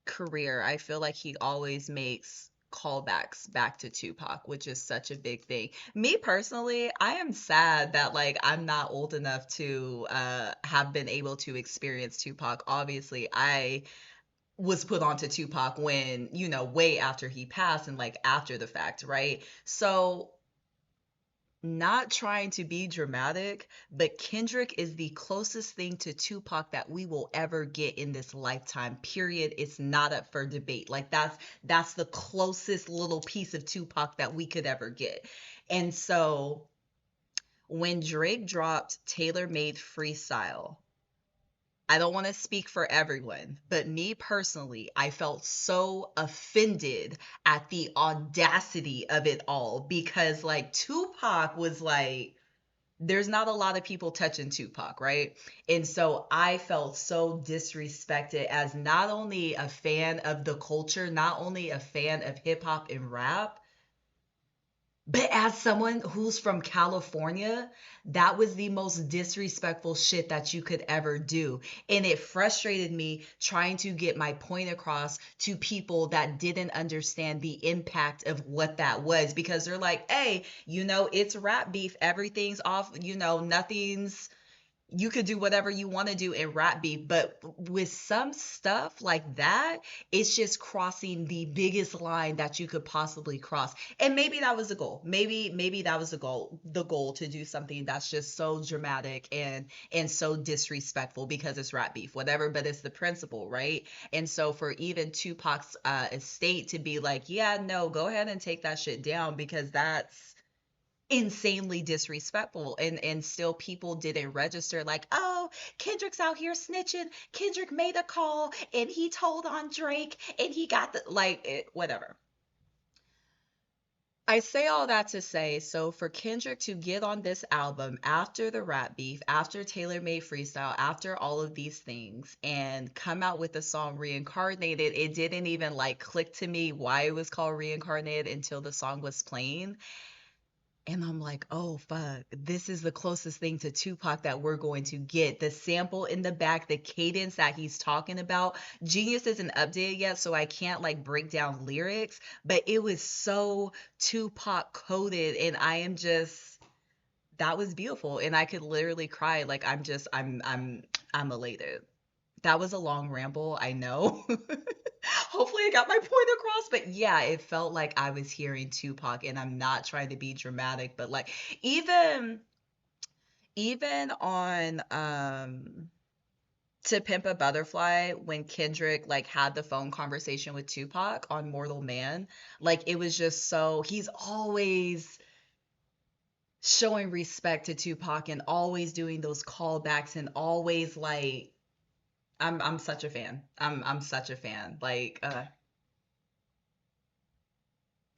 career, I feel like he always makes callbacks back to Tupac, which is such a big thing. Me personally, I am sad that like I'm not old enough to have been able to experience Tupac. Obviously, I was put onto Tupac when, way after he passed and like after the fact, right? So not trying to be dramatic, but Kendrick is the closest thing to Tupac that we will ever get in this lifetime. Period. It's not up for debate. Like that's the closest little piece of Tupac that we could ever get. And so when Drake dropped Tailor Made Freestyle, I don't want to speak for everyone, but me personally, I felt so offended at the audacity of it all because, like, Tupac was like, there's not a lot of people touching Tupac, right? And so I felt so disrespected as not only a fan of the culture, not only a fan of hip hop and rap, but as someone who's from California, that was the most disrespectful shit that you could ever do. And it frustrated me trying to get my point across to people that didn't understand the impact of what that was because they're like, hey, it's rap beef. Everything's off, nothing's you could do whatever you want to do in rap beef, but with some stuff like that, it's just crossing the biggest line that you could possibly cross. And maybe that was the goal. Maybe that was the goal to do something that's just so dramatic and so disrespectful because it's rap beef, whatever, but it's the principle, right? And so for even Tupac's estate to be like, yeah, no, go ahead and take that shit down because that's insanely disrespectful, and still people didn't register like, oh, Kendrick's out here snitching, Kendrick made a call and he told on Drake and he got the like whatever. I say all that to say, so for Kendrick to get on this album after the rap beef, after Taylor Made Freestyle, after all of these things, and come out with the song Reincarnated, it didn't even like click to me why it was called Reincarnated until the song was playing. And I'm like, oh, fuck, this is the closest thing to Tupac that we're going to get. The sample in the back, the cadence that he's talking about. Genius isn't updated yet, so I can't like break down lyrics, but it was so Tupac coded. And I am just, that was beautiful. And I could literally cry. Like, I'm elated. That was a long ramble, I know. Hopefully I got my point across, but yeah, it felt like I was hearing Tupac, and I'm not trying to be dramatic, but like even on To Pimp a Butterfly, when Kendrick like had the phone conversation with Tupac on Mortal Man, like it was just so, he's always showing respect to Tupac and always doing those callbacks and always like, I'm such a fan. I'm such a fan. Like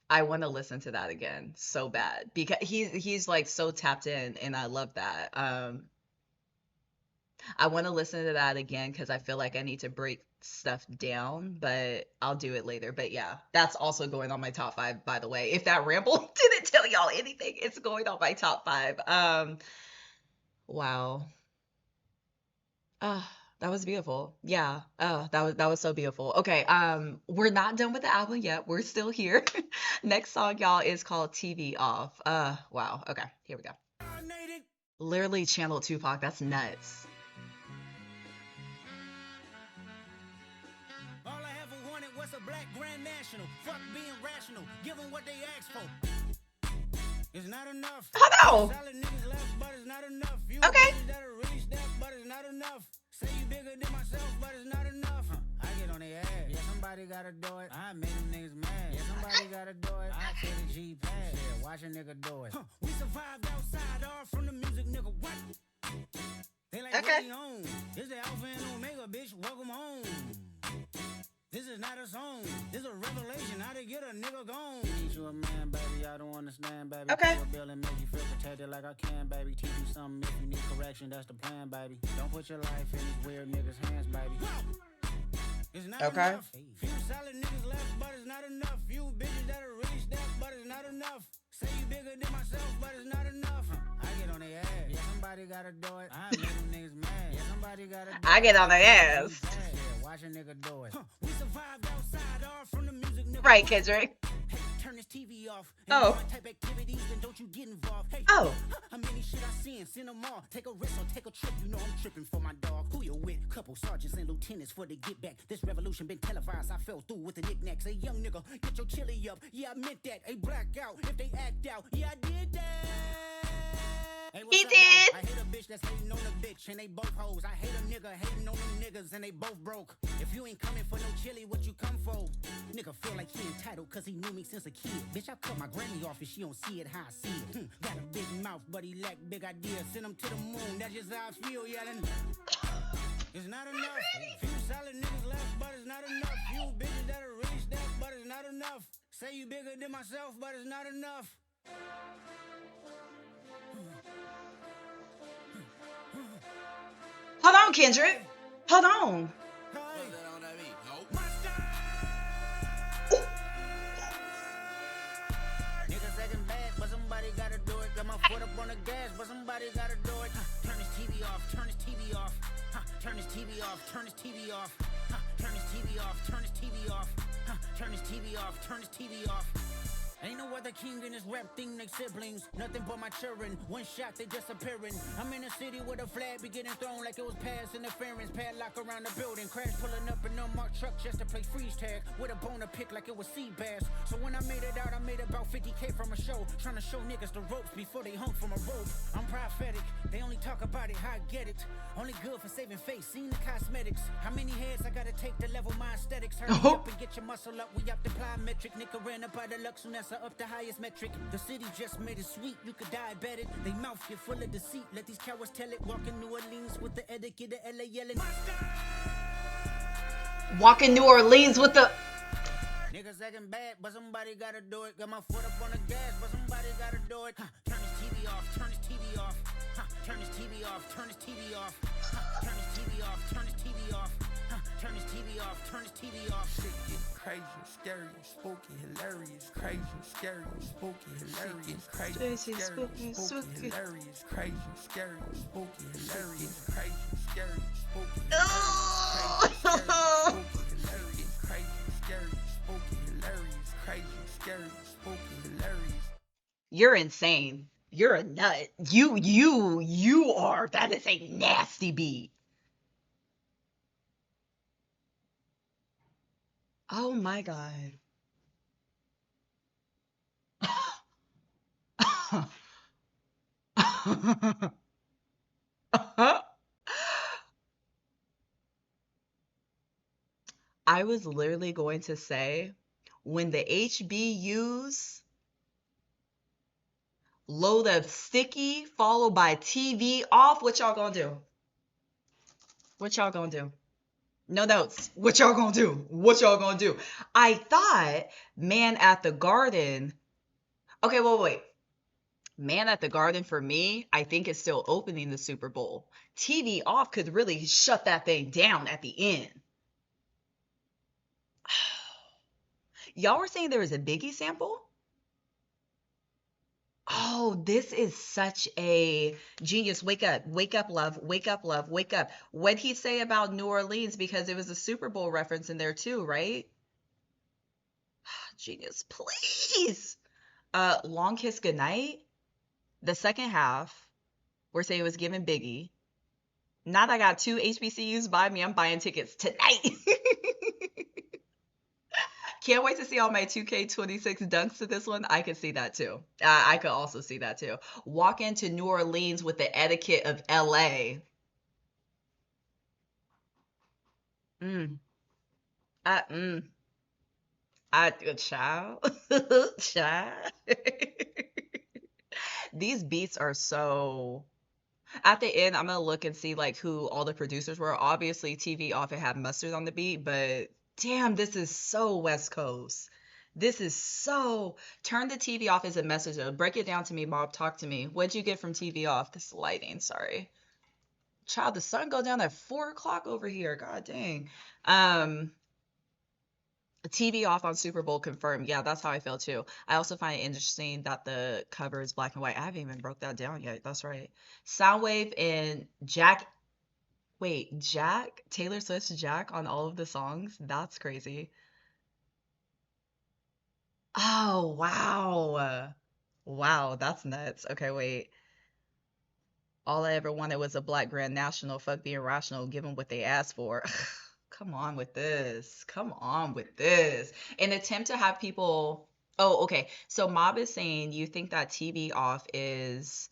I want to listen to that again so bad because he's like so tapped in, and I love that. I want to listen to that again because I feel like I need to break stuff down, but I'll do it later. But yeah, that's also going on my top 5, by the way. If that ramble didn't tell y'all anything, it's going on my top 5. Wow. That was beautiful. Yeah. That was so beautiful. Okay, we're not done with the album yet. We're still here. Next song, y'all, is called TV Off. Wow. Okay, here we go. Literally channeled Tupac. That's nuts. All I ever wanted was a black grand national. Fuck being rational. Give them what they asked for. It's not enough. Oh no. Solid niggas left, but it's not enough. You Okay. that are really step, but it's not enough. Say you bigger than myself, but it's not enough. I get on their ass. Yeah, somebody gotta do it. I made them niggas mad. Yeah, somebody gotta do it. I take the G pad. Yeah, watch a nigga do it. We survived outside, all from the music, nigga. What? They like, Okay. what we own? This the Alpha and Omega, bitch. Welcome home. This is not a song. This is a revelation. How to get a nigga gone. Teach you a man, baby. I don't understand, baby. Okay. Pay a bill and make you feel protected like I can, baby. Teach you something if you need correction. That's the plan, baby. Don't put your life in these weird niggas' hands, baby. It's not Okay. enough. Few solid niggas left, but it's not enough. Few bitches that are really step, but it's not enough. Say you bigger than myself, but it's not enough. I get on their ass. Yeah, somebody gotta do it. I make them niggas mad. Yeah, somebody gotta do it. I get on their ass. Yeah, watch a nigga do it. We survived outside, all from the music, nigga. Right, Kendrick. Hey, turn this TV off. Oh. Type activities, then don't you get involved. Hey, Oh. how many shit I seen? Send them all. Take a risk or take a trip. You know I'm tripping for my dog. Who you with? Couple sergeants and lieutenants for the get back. This revolution been televised. I fell through with the knickknacks. Hey, young nigga, get your chili up. Yeah, I meant that. Hey, black out if they act out. Yeah, I did that. Hey, what's He up, did. dog? I hate a bitch that's hating on a bitch and they both hoes. I hate a nigga hating on them niggas and they both broke. If you ain't coming for no chili, what you come for? Nigga feel like he entitled cause he knew me since a kid. Bitch, I cut my granny off and she don't see it how I see it. Got a big mouth, but he lack big ideas. Send him to the moon, that's just how I feel yelling. It's not enough. Few solid niggas left, but it's not enough. Few bitches that are really step, but it's not enough. Say you bigger than myself, but it's not enough. Hold on, Kendrick. Hold on. Niggas acting bad, but somebody gotta do it. Got my foot up on the gas, but somebody gotta do it. Turn this TV off, turn this TV off. Turn this TV off, turn this TV off. Turn this TV off, turn this TV off. Turn this TV off, turn this TV off. Ain't no other king in this rap thing, they siblings. Nothing but my children. One shot, they disappearing. I'm in a city with a flag be getting thrown like it was past interference. Padlock around the building. Crash pulling up an unmarked truck just to play freeze tag. With a bone to pick like it was sea bass. So when I made it out, I made about 50K from a show. Trying to show niggas the ropes before they hung from a rope. I'm prophetic. They only talk about it, how I get it. Only good for saving face, seen the cosmetics. How many heads I gotta take to level my aesthetics? Hurry up and get your muscle up. We up the plyometric. Nigga ran up by the Lux and that's up the highest metric. The city just made it sweet, you could diabetic. They mouth get full of deceit. Let these cowards tell it. Walk in New Orleans with the etiquette of LA yelling. Walk in New Orleans with the Niggas acting bad, but somebody gotta do it. Got my foot up on the gas, but somebody gotta do it. Turn this TV off, turn this TV off. Turn this TV off, turn this TV off. Turn this TV off, turn this TV off. Turn this TV off, turn this TV off. Shit get crazy, scary, spooky, hilarious. Crazy, scary, spooky, hilarious. Crazy, scary, spooky, hilarious. Crazy, scary, spooky, hilarious. Crazy, scary, spooky, hilarious. Crazy, scary, spooky, hilarious. Crazy, scary, spooky, hilarious. You're insane. You're a nut. You are. That is a nasty beat. Oh my God. I was literally going to say, when the HBUs load up sticky followed by TV off, what y'all gonna do? What y'all gonna do? No notes. What y'all gonna do? What y'all gonna do? I thought Man at the Garden. Okay, wait. Man at the Garden for me, I think is still opening the Super Bowl. TV off could really shut that thing down at the end. Y'all were saying there was a Biggie sample? Oh, this is such a genius. Wake up, love, wake up, love, wake up. What'd he say about New Orleans? Because it was a Super Bowl reference in there too, right? Genius, please. Long Kiss Goodnight. The second half, we're saying it was given Biggie. Now that I got 2 HBCUs by me, I'm buying tickets tonight. Can't wait to see all my 2K26 dunks to this one. I could see that too. I could also see that too. Walk into New Orleans with the etiquette of LA. Child. Child. These beats are so... At the end, I'm going to look and see like who all the producers were. Obviously, TV Off, it had Mustard on the beat, but damn, this is so West Coast. This is so... Turn the TV off as a messenger. Break it down to me, Bob. Talk to me. What'd you get from TV Off? This lighting, sorry. Child, the sun go down at 4 o'clock over here. God dang. TV Off on Super Bowl confirmed. Yeah, that's how I feel too. I also find it interesting that the cover is black and white. I haven't even broke that down yet. That's right. Soundwave and Jack. Wait, Jack? Taylor Swift's Jack on all of the songs? That's crazy. Oh, wow. Wow, that's nuts. Okay, wait. All I ever wanted was a black Grand National. Fuck being rational. Give them what they asked for. Come on with this. Come on with this. An attempt to have people... Oh, okay. So Mob is saying you think that TV Off is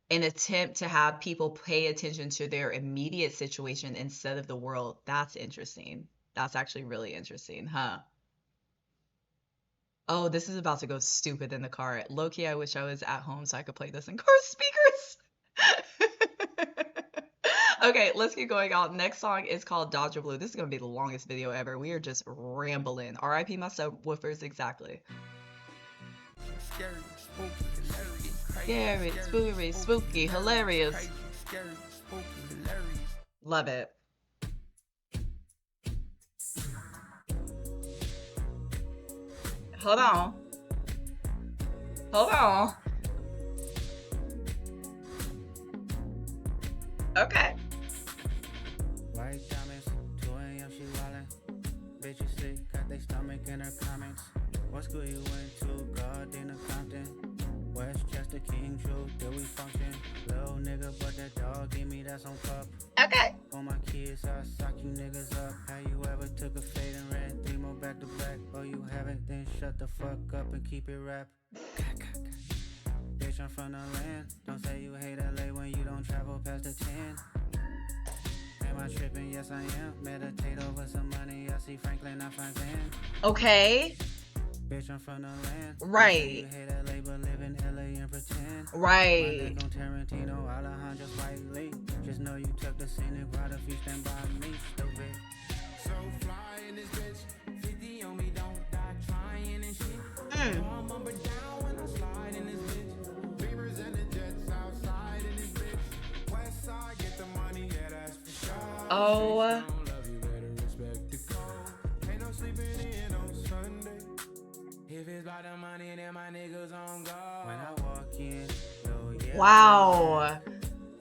an attempt to have people pay attention to their immediate situation instead of the world. That's interesting. That's actually really interesting, huh? Oh, this is about to go stupid in the car. Low-key, I wish I was at home so I could play this in car speakers. Okay, let's get going on. Next song is called Dodger Blue. This is going to be the longest video ever. We are just rambling. RIP my subwoofers, exactly. Scary, spooky, hilarious. Love it. Hold on. Hold on. Okay. White diamonds, 2 a.m. she wildin'. Bitches sick, got they stomach in her comments. What school you went to? Gardena, Compton. Westchester, King, True, till we function. Little nigga, but that dog give me that some pup. Okay. For my kids, I sock you niggas up. How you ever took a fade and ran 3 more back to back? Oh, you haven't? Then shut the fuck up and keep it rap. Bitch, I'm from the land. Don't say you hate LA when you don't travel past the 10. Am I tripping? Yes, I am. Meditate over some money. I see Franklin, I find Van. Okay. Bitch, I'm from the land. Right. You hate LA, but live in LA and pretend. Right. My neck on Tarantino, Alejandro Spike Lee. Just know you took the scenic route if you stand by me, stupid. So fly in this bitch, 50 on me, don't die trying and shit. I'm up and down when I slide in this bitch. Beamers and the jets outside in this bitch. West side, get the money, yeah, that's for sure. Oh. Don't love you, better respect the code. Ain't no sleeping in on Sunday. If it's about the money, then my niggas on guard. When I walk in, yo, yeah. Wow.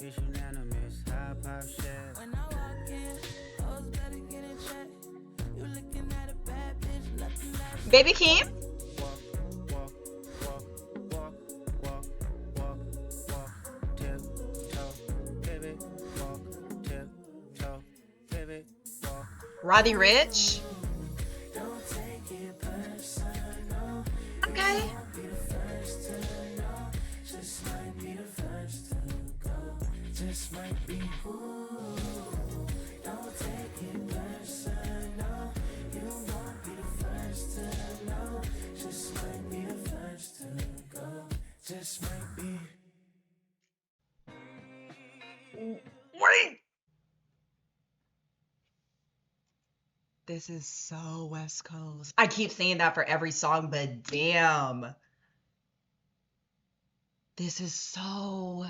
It's unanimous, high pop shit. When I walk in, hoes better get in check. You looking at a bad bitch, nothing less. Baby Keem? Walk, walk, walk, walk, walk, walk, walk, tip-toe, pivot, walk, tip-toe, pivot, walk. Roddy Rich? Don't take it personal. Okay. Be the first to know. Just might be the first to go. Just might be who. Don't take it personal. You won't be the first to know. Just might be the first to go. Just might be. Wait. This is so West Coast. I keep saying that for every song, but damn. This is so.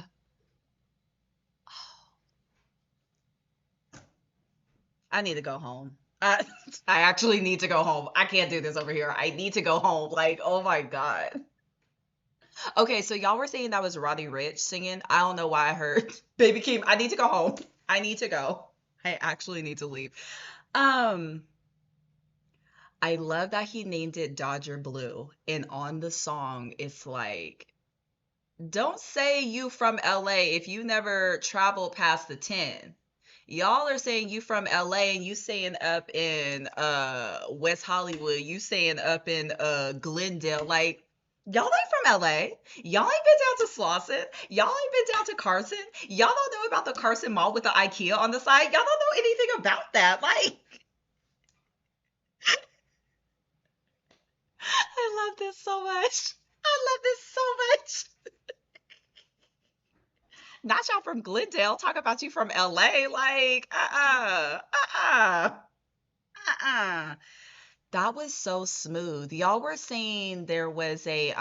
I need to go home. I actually need to go home. I can't do this over here. I need to go home. Like, oh my God. Okay, so y'all were saying that was Roddy Rich singing. I don't know why I heard Baby Keem. I need to go home. I need to go. I actually need to leave. I love that he named it Dodger Blue. And on the song, it's like, don't say you from LA if you never traveled past the 10. Y'all are saying you from LA and you saying up in West Hollywood, you saying up in Glendale. Like, y'all ain't from LA. Y'all ain't been down to Slauson. Y'all ain't been down to Carson. Y'all don't know about the Carson Mall with the IKEA on the side. Y'all don't know anything about that. Like, I love this so much. I love this so much. Not y'all from Glendale. Talk about you from LA. Like, That was so smooth. Y'all were saying there was a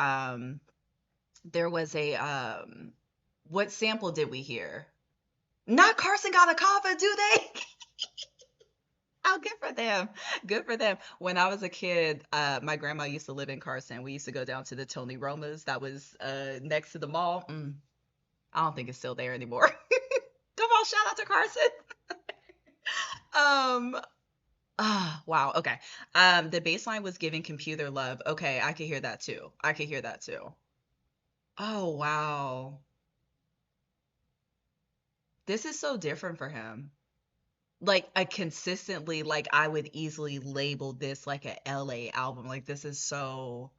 what sample did we hear? Not Carson Got a Coffin, do they? Oh, good for them. Good for them. When I was a kid, my grandma used to live in Carson. We used to go down to the Tony Roma's that was next to the mall. I don't think it's still there anymore. Come on, shout out to Carson. Wow, okay. The bass line was giving computer love. Okay, I could hear that too. I could hear that too. Oh, wow. This is so different for him. Like, I consistently, like, I would easily label this like a LA album. Like, this is so.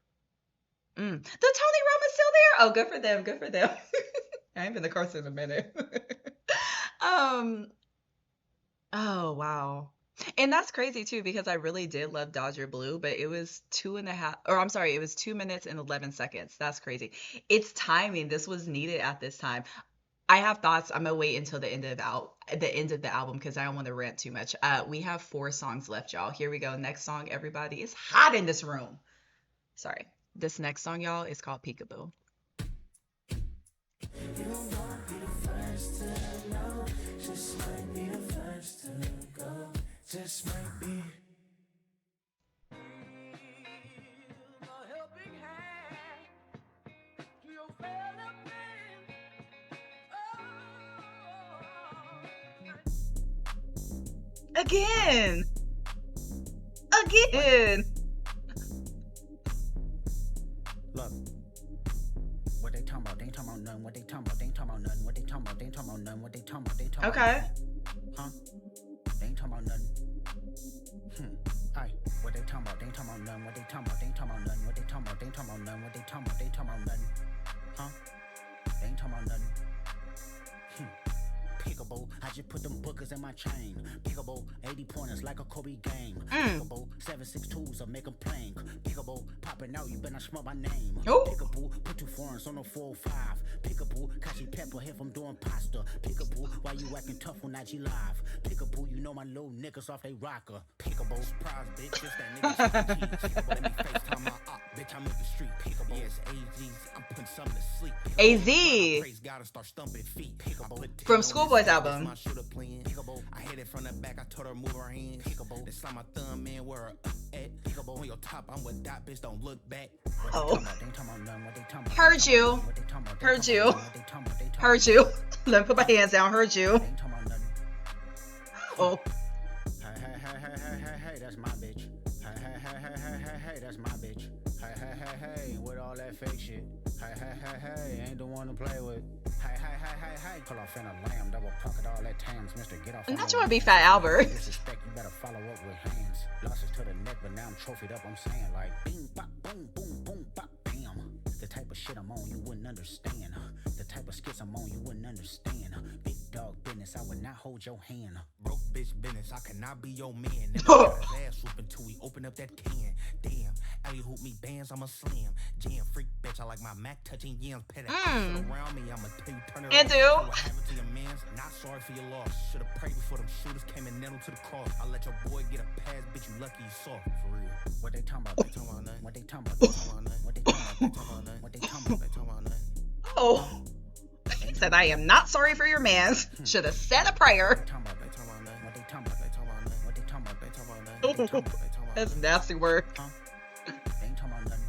The Tony Roma's still there? Oh, good for them. Good for them. I ain't been to Carson in a minute. Oh, wow. And that's crazy too, because I really did love Dodger Blue, but it was 2.5, or I'm sorry, it was 2 minutes and 11 seconds. That's crazy. It's timing. This was needed at this time. I have thoughts. I'm gonna wait until the end of the album because I don't want to rant too much. We have 4 songs left, y'all. Here we go. Next song, everybody. It's hot in this room. Sorry. This next song, y'all, is called Peekaboo. You won't be the first to know. Just might be the first to go. Just might be. Again. Look. What they talking about? They ain't talking about nothing. What they talking about? They ain't talking about nothing. What they talking about? They ain't talking about nothing. What they talking about? They talking about Okay. huh? They ain't talking about nothing. Aye. What they talking about? They ain't talking about nothing. What they talking about? They ain't talking about nothing. What they talking about? They ain't talking about nothing. What they talking about? They ain't talking about nothing. Huh? They ain't talking about nothing. Peekaboo, I just put them bookers in my chain. Peekaboo, 80 pointers like a Kobe game. Peekaboo, 7.62s will make them plain. Peekaboo, popping out, you better not smell my name. Oh. Peekaboo, put 2 foreigns on the 405. Peekaboo, Kashi Pepper here from doing pasta. Peekaboo, why you acting tough on IG Live? Peekaboo, you know my little niggas off they rocker. Peekaboo, surprise, bitch, just that nigga. Peekaboo, let me FaceTime my op, bitch, I'm in the street. Peekaboo, yes, AZ's, I'm putting something to sleep. AZ. Praise God and start stumping feet. From Schoolboy's album. I hit it from the back, I told her move her hands. This time my thumb in where her at. On your top, I'm with that bitch, don't look back. Oh. Heard you. Heard you. Heard you. Let me put my hands down. Heard you. Oh. Hey, that's my bitch. Hey, that's my bitch. Hey, with all that fake shit. Hey, ain't the one to play with. Hey, pull off in a lamb, double pocket all that tams, mister, get off. I'm not trying to be Fat Albert. Disrespect, you better follow up with hands. Losses to the neck, but now I'm trophied up, I'm saying like, bing, bop, boom, boom, boom, bop, bam. The type of shit I'm on, you wouldn't understand. The type of skits I'm on, you wouldn't understand. Big dog business, I would not hold your hand. Broke bitch business, I cannot be your man. Never got his ass whooping till we open up that can. Damn, alley hoop me bands, I'm a slam. Jam freak bitch, I like my Mac touching yams. Pet around me, I'ma tell you turn it And do. What happened to your mans? Not sorry for your loss. Should've prayed before them shooters came and nailed to the cross. I let your boy get a pass, bitch, you lucky you saw. For real. What they talking about? They talking about nothing. What they talking about? They talking about nothing. What they talking about? They talking about nothing. What they talking about? They talking about nothing. Oh. He said, I am not sorry for your mans. Should have said a prayer. That's a nasty word. They ain't talking about nothing.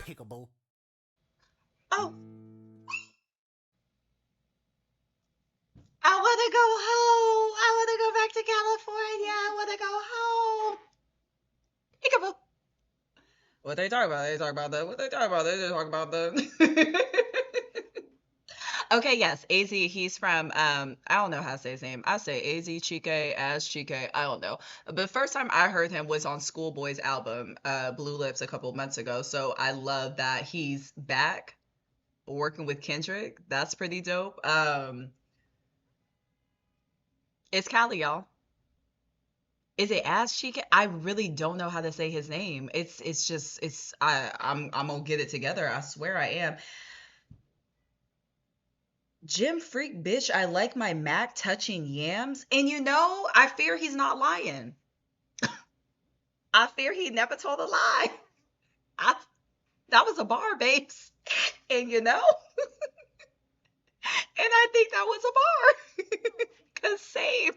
Peekaboo. Oh. I want to go home. I want to go back to California. I want to go home. Peekaboo. What they talking about? They talk about that. What they talking about? They just talk about that. Okay, yes, AZ, he's from, I don't know how to say his name. I say AZ Chike, as Chike, I don't know. But the first time I heard him was on Schoolboy's album, Blue Lips, a couple months ago. So I love that he's back working with Kendrick. That's pretty dope. It's Cali, y'all. Is it as Chike? I really don't know how to say his name. I'm gonna get it together. I swear I am. Jim Freak, bitch, I like my Mac touching yams. And you know, I fear he's not lying. I fear he never told a lie. That was a bar, babes. And you know, and I think that was a bar. Because same,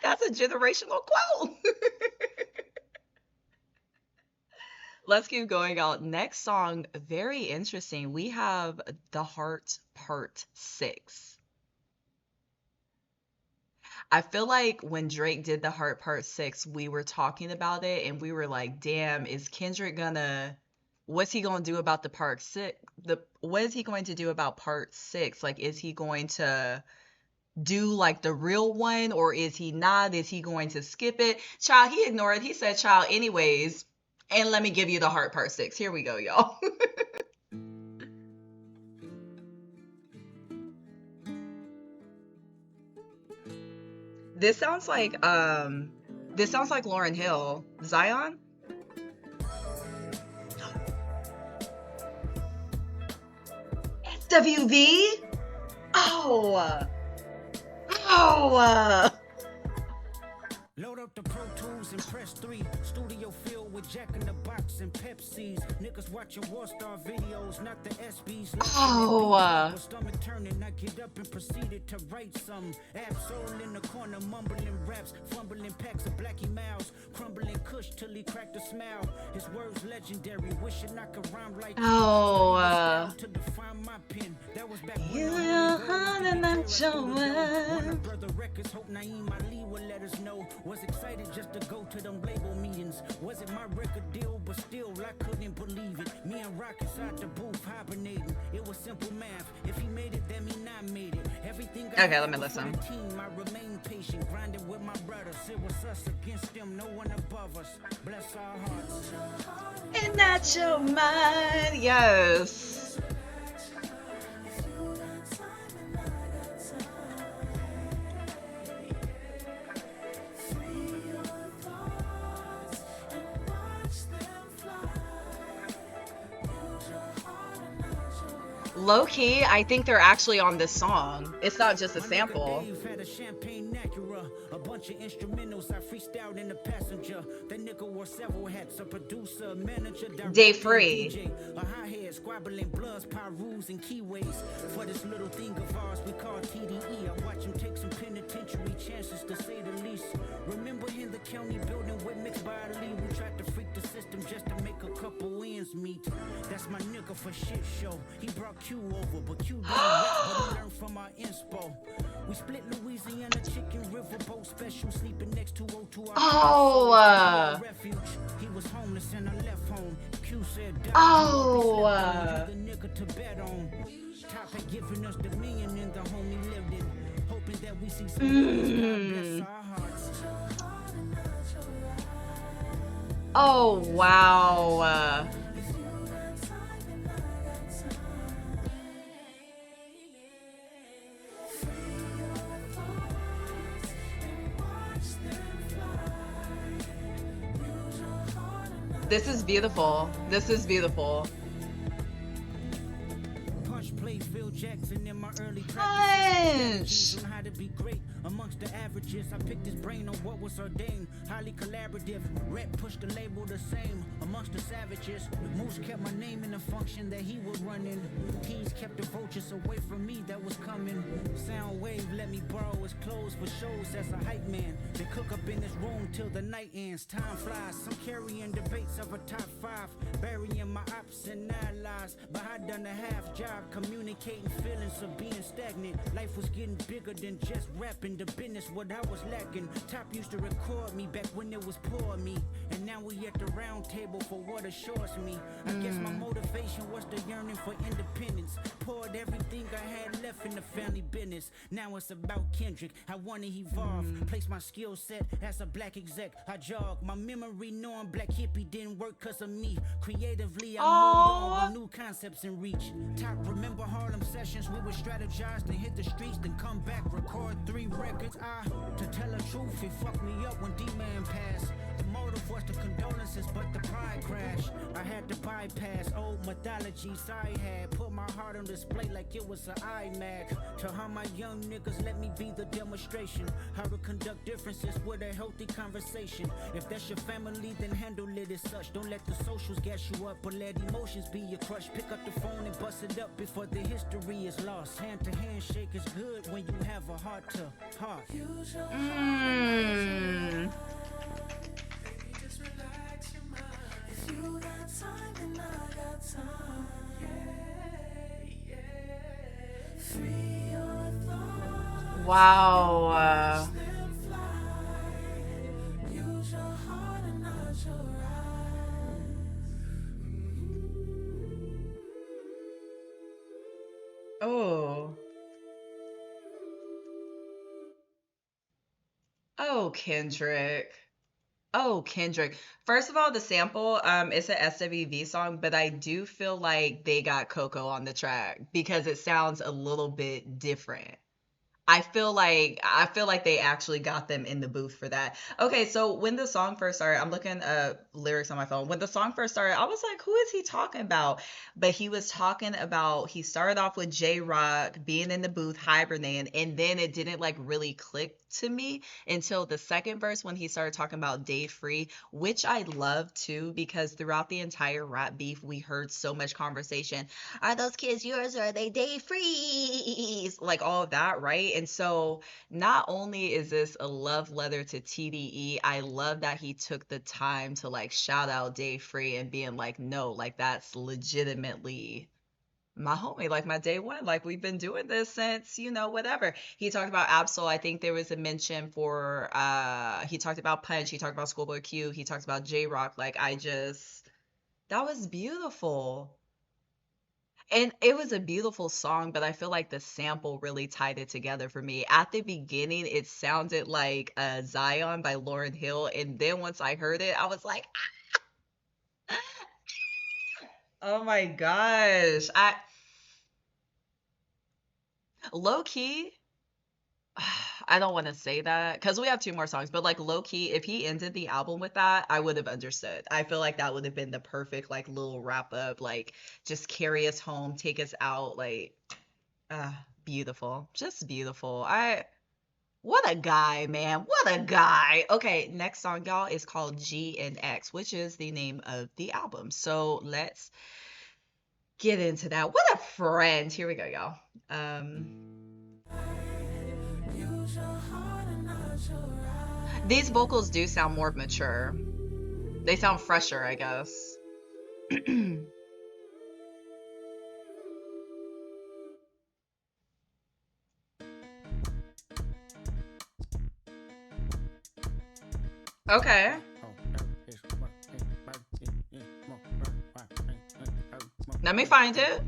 that's a generational quote. Let's keep going on. Next song, very interesting. We have The Heart Part 6. I feel like when Drake did The Heart Part 6, we were talking about it and we were like, damn, is Kendrick what's he gonna do about the part 6? What is he going to do about part 6? Like, is he going to do like the real one or is he not? Is he going to skip it? Child, he ignored it. He said, child, anyways. And let me give you The Heart Part 6. Here we go, y'all. This sounds like Lauryn Hill. Zion? SWV? Oh. Load up the Pro Tools and press 3. Studio filled with Jack in the Box and Pepsis. Niggas watching War Star videos, not the SBs. Oh. Stomach turning, I get up and proceeded to write some. Absol in the corner, mumbling raps, fumbling packs of Blackie Mouse, crumbling Kush till he cracked a smile. His words legendary, wishing I could rhyme like to define my pen. That was back when Brother Records, hope Naeem Ali will let us know. Was excited just to go to them label meetings. Wasn't my record deal, but still life I couldn't believe it. Me and Rock inside the booth hibernating. It was simple math. If he made it, that mean I made it. Everything I Okay, let had me was for listen. the team. I remain patient, grinding with my brothers. It was us against them, no one above us. Bless our hearts. And that's your mind. Yes. Low key, I think they're actually on this song. It's not just a My nigga sample. Dave had a champagne Acura, a bunch of instrumentals I freestyled in the passenger. That nigga wore several hats, a producer, a manager, Day director, and free. DJ. A high-head, squabbling bloods, pyrus, and keyways. For this little thing of ours we call TDE. I watch him take some penitentiary chances, to say the least. Remember in the county building with mixed by Ali, we tried to freak the system just to make a couple ends meet. That's my nigga for shit show. He brought Q over, but Q didn't rap, but he learned from our inspo. We split Louisiana chicken riverboat special, sleeping next to O2. Oh, Refuge. He was homeless and I left home. Q said, "Die, oh, the nigga to bet on." Top had given us the million and the homie lived it. Hoping that we see some God bless our hearts. oh, wow. This is beautiful. This is beautiful. Punch played Phil Jackson in my early Punch. on how to be great amongst the averages. I picked his brain on what was ordained. Highly collaborative. Rep pushed the label the same amongst the savages. Moose kept my name in the function that he was running. Keys kept the vultures away from me that was coming. Soundwave let me borrow his clothes for shows as a hype man. They cook up in his room till the night ends. Time flies. Some carrying debates of a top 5. Burying my ops and allies. But I done a half job communicating feelings of being stagnant. Life was getting bigger than just rapping. The business what I was lacking. Top used to record me back when it was poor me. And now we at the round table for what assures me. I guess my motivation was the yearning for independence. Poured everything I had left in the family business. Now it's about Kendrick. I wanna evolve. Place my skill set as a black exec. I jog. My memory knowing black hippie didn't work cause of me. Creatively I moved on with new concepts in reach. Top remember Harlem sessions. We would strategize to hit the streets, then come back, record 3 records. To tell the truth, it fucked me up when D-Man passed. The motive was the condolences, but the pride crashed. I had to bypass old mythologies I had. Put my heart on display like it was an iMac. To how my young niggas let me be the demonstration. How to conduct differences with a healthy conversation. If that's your family, then handle it as such. Don't let the socials gas you up, but let emotions be your crush. Pick up the phone and bust it up before the history is lost. Hand to hand shake is good when you have a heart to heart. Wow. Oh. Oh, Kendrick. Oh, Kendrick. First of all, the sample, it's a SWV song, but I do feel like they got Coco on the track because it sounds a little bit different. I feel like they actually got them in the booth for that. Okay, so when the song first started, I'm looking at lyrics on my phone. When the song first started, I was like, who is he talking about? But he was talking about he started off with J Rock being in the booth hibernating, and then it didn't like really click to me until the second verse when he started talking about Day Free, which I love too because throughout the entire rap beef we heard so much conversation. Are those kids yours or are they day freeze? Like all of that, right? And so not only is this a love letter to TDE, I love that he took the time to like shout out Day Free and being like, no, like that's legitimately my homie, like my day one. Like we've been doing this since, whatever. He talked about Absol. I think there was a mention for he talked about Punch, he talked about Schoolboy Q, he talked about J Rock. Like I just That was beautiful. And it was a beautiful song, but I feel like the sample really tied it together for me. At the beginning, it sounded like Zion by Lauryn Hill, and then once I heard it, I was like, oh my gosh. Low key, I don't want to say that because we have two more songs, but like low key, if he ended the album with that, I would have understood. I feel like that would have been the perfect like little wrap up, like just carry us home, take us out, like beautiful, just beautiful. What a guy, man, what a guy. Okay, next song, y'all, is called GNX, which is the name of the album. So let's get into that. What a friend. Here we go, y'all. These vocals do sound more mature. They sound fresher, I guess. Okay. Let me find it.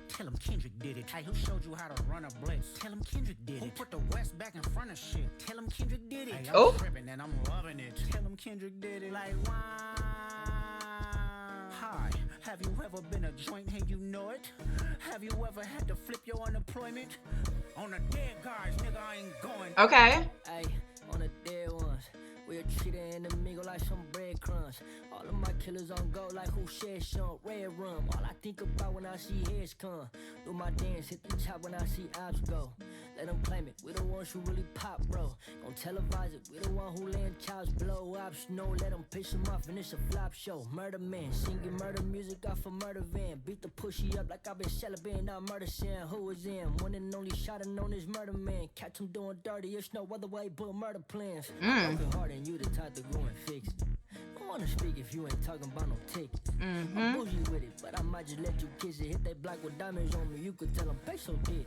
Tell him Kendrick did it. Hey, who showed you how to run a blitz? Tell him Kendrick did it. Who put the West back in front of shit? Tell him Kendrick did it. Hey, I'm tripping and I'm loving it. Tell him Kendrick did it. Like, why? Hi, have you ever been a joint and you know it? Have you ever had to flip your unemployment? On the dead guys, nigga, I ain't going. Okay. Hey, on the dead ones. We'll treat it in the mingle like some breadcrumbs. All of my killers on go like who shares some red rum. All I think about when I see heads come. Do my dance, hit the top when I see ops go. Let them claim it, we the ones who really pop, bro. Gon' televise it, we the one who land chops, blow ops. No, let them piss them off and it's a flop show. Murder man, singing murder music off a murder van. Beat the pushy up like I've been celebrating, not murder saying who was in. One and only shot known as murder man. Catch him doing dirty, it's no other way but murder plans. Working hard and you the type to go and fix it. I wanna speak if you ain't talking about no tickets. I'm bougie with it, but I might just let you kiss it. Hit that block with diamonds on me, you could tell them peso did it.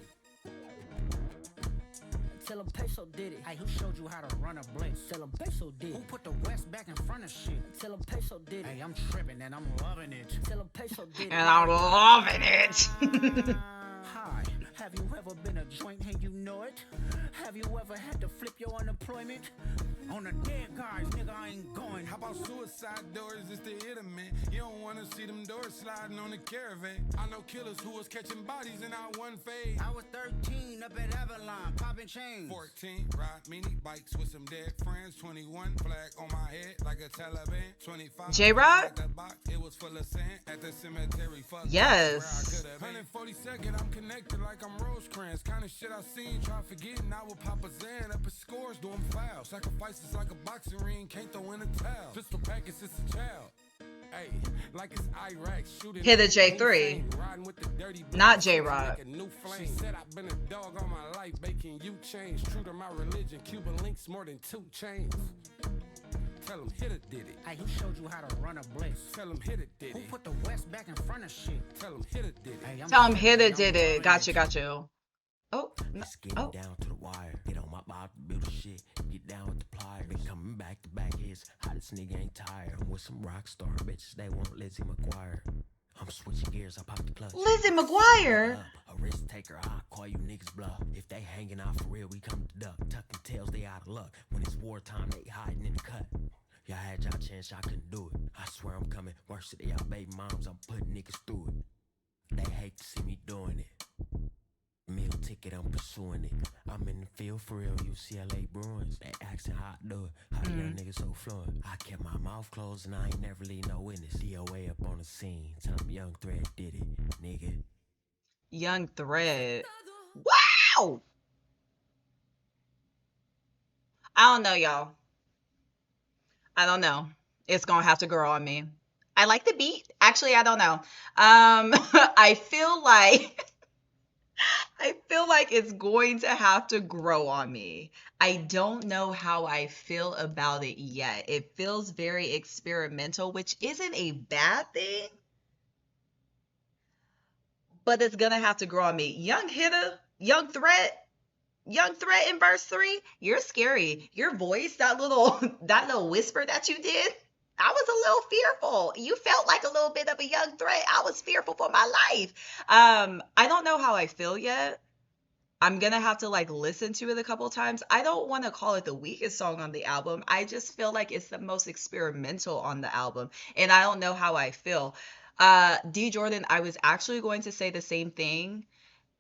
Tell them peso did it. Hey, who showed you how to run a blitz? Tell them peso did Who it. put the West back in front of shit? Tell them peso did Hey, it. I'm tripping and I'm loving it. Tell them peso did it. And I'm loving it. Hi, have you ever been a joint and you know it? Have you ever had to flip your unemployment? On the dead guys, nigga, I ain't going. How about suicide doors just to hit 'em, man? You don't wanna see them doors sliding on the caravan. I know killers who was catching bodies in our one phase. I was 13 up at Avalon, popping chains. 14, ride mini bikes with some dead friends. 21, flag on my head like a Taliban. 25, J-Rock? like that box, it was full of sand at the cemetery. Fuck Yes. 142nd, I'm connected like I'm Rosecrans. Kind of shit I seen, try forgetting I would pop a Zan up at scores doing fouls. Sacrifices like a boxing ring, can't throw in a towel. Pistol packets, it's a child. Hey, like it's Iraq shooting. Hit a J3. Riding with the dirty Not J-Rock. like a new flame. She said I've been a dog all my life, baking you change. True to my religion, Cuban links more than 2 chains. Tell him hit it, did it. Hey, who showed you how to run a blitz? Tell him hit it, did Who it. put the West back in front of shit? Tell him hit it, did it. Hey, I'm Tell him tripping hit it, and did I'm it. loving Got you, got you. Oh. Let's get Oh. it down to the wire. Get on my Bob to build the shit. Get down with the pliers. Been coming back to back hits. Hottest nigga ain't tired. I'm with some rock star bitches. They want Lizzie McGuire. I'm switching gears. I pop the clutch. Lizzie McGuire. A risk taker. I call you niggas bluff. If they hanging out for real, we come to duck. Tucking tails, they out of luck. When it's wartime, they hiding in the cut. Y'all had y'all chance, y'all couldn't do it. I swear I'm coming worse to y'all baby moms. I'm putting niggas through it. They hate to see me doing it. Meal ticket, I'm pursuing it. I'm in the field for real, UCLA Bruins. They asking how I do it. How the young niggas so fluent. I kept my mouth closed and I ain't never leave no witness. DOA up on the scene. Tell them Young Thread did it, nigga. Young Thread. Wow. I don't know, y'all. I don't know. It's gonna have to grow on me. I like the beat. Actually, I don't know. I feel like it's going to have to grow on me. I don't know how I feel about it yet. It feels very experimental, which isn't a bad thing, but it's gonna have to grow on me. Young Threat in verse 3, you're scary. Your voice, that little whisper that you did, I was a little fearful. You felt like a little bit of a young threat. I was fearful for my life. I don't know how I feel yet. I'm gonna have to like listen to it a couple times. I don't want to call it the weakest song on the album. I just feel like it's the most experimental on the album, and I don't know how I feel. D Jordan, I was actually going to say the same thing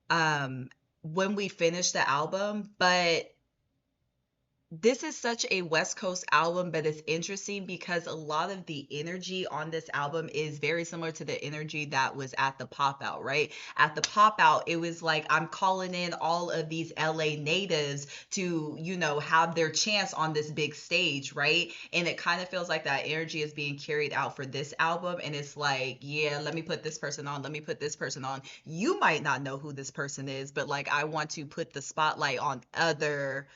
um when we finish the album, but this is such a West Coast album, but it's interesting because a lot of the energy on this album is very similar to the energy that was at the pop out, right? At the pop out, it was like I'm calling in all of these LA natives to, have their chance on this big stage, right? And it kind of feels like that energy is being carried out for this album. And it's like, yeah, let me put this person on, let me put this person on. You might not know who this person is, but like I want to put the spotlight on other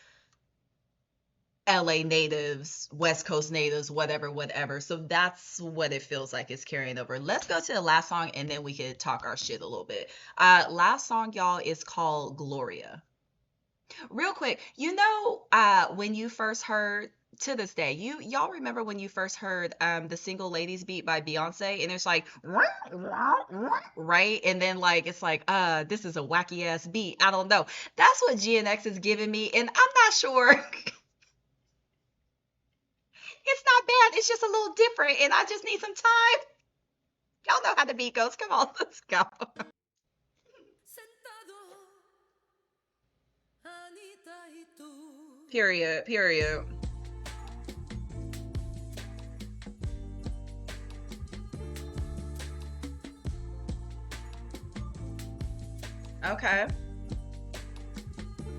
LA natives, West Coast natives, whatever, whatever. So that's what it feels like it's carrying over. Let's go to the last song and then we can talk our shit a little bit. Last song, y'all, is called Gloria. Real quick, when you first heard to this day, y'all remember when you first heard the Single Ladies beat by Beyonce and it's like right? And then like it's like this is a wacky ass beat. I don't know. That's what GNX is giving me, and I'm not sure. It's not bad. It's just a little different, and I just need some time. Y'all know how the beat goes. Come on, let's go. Period. Period. Okay.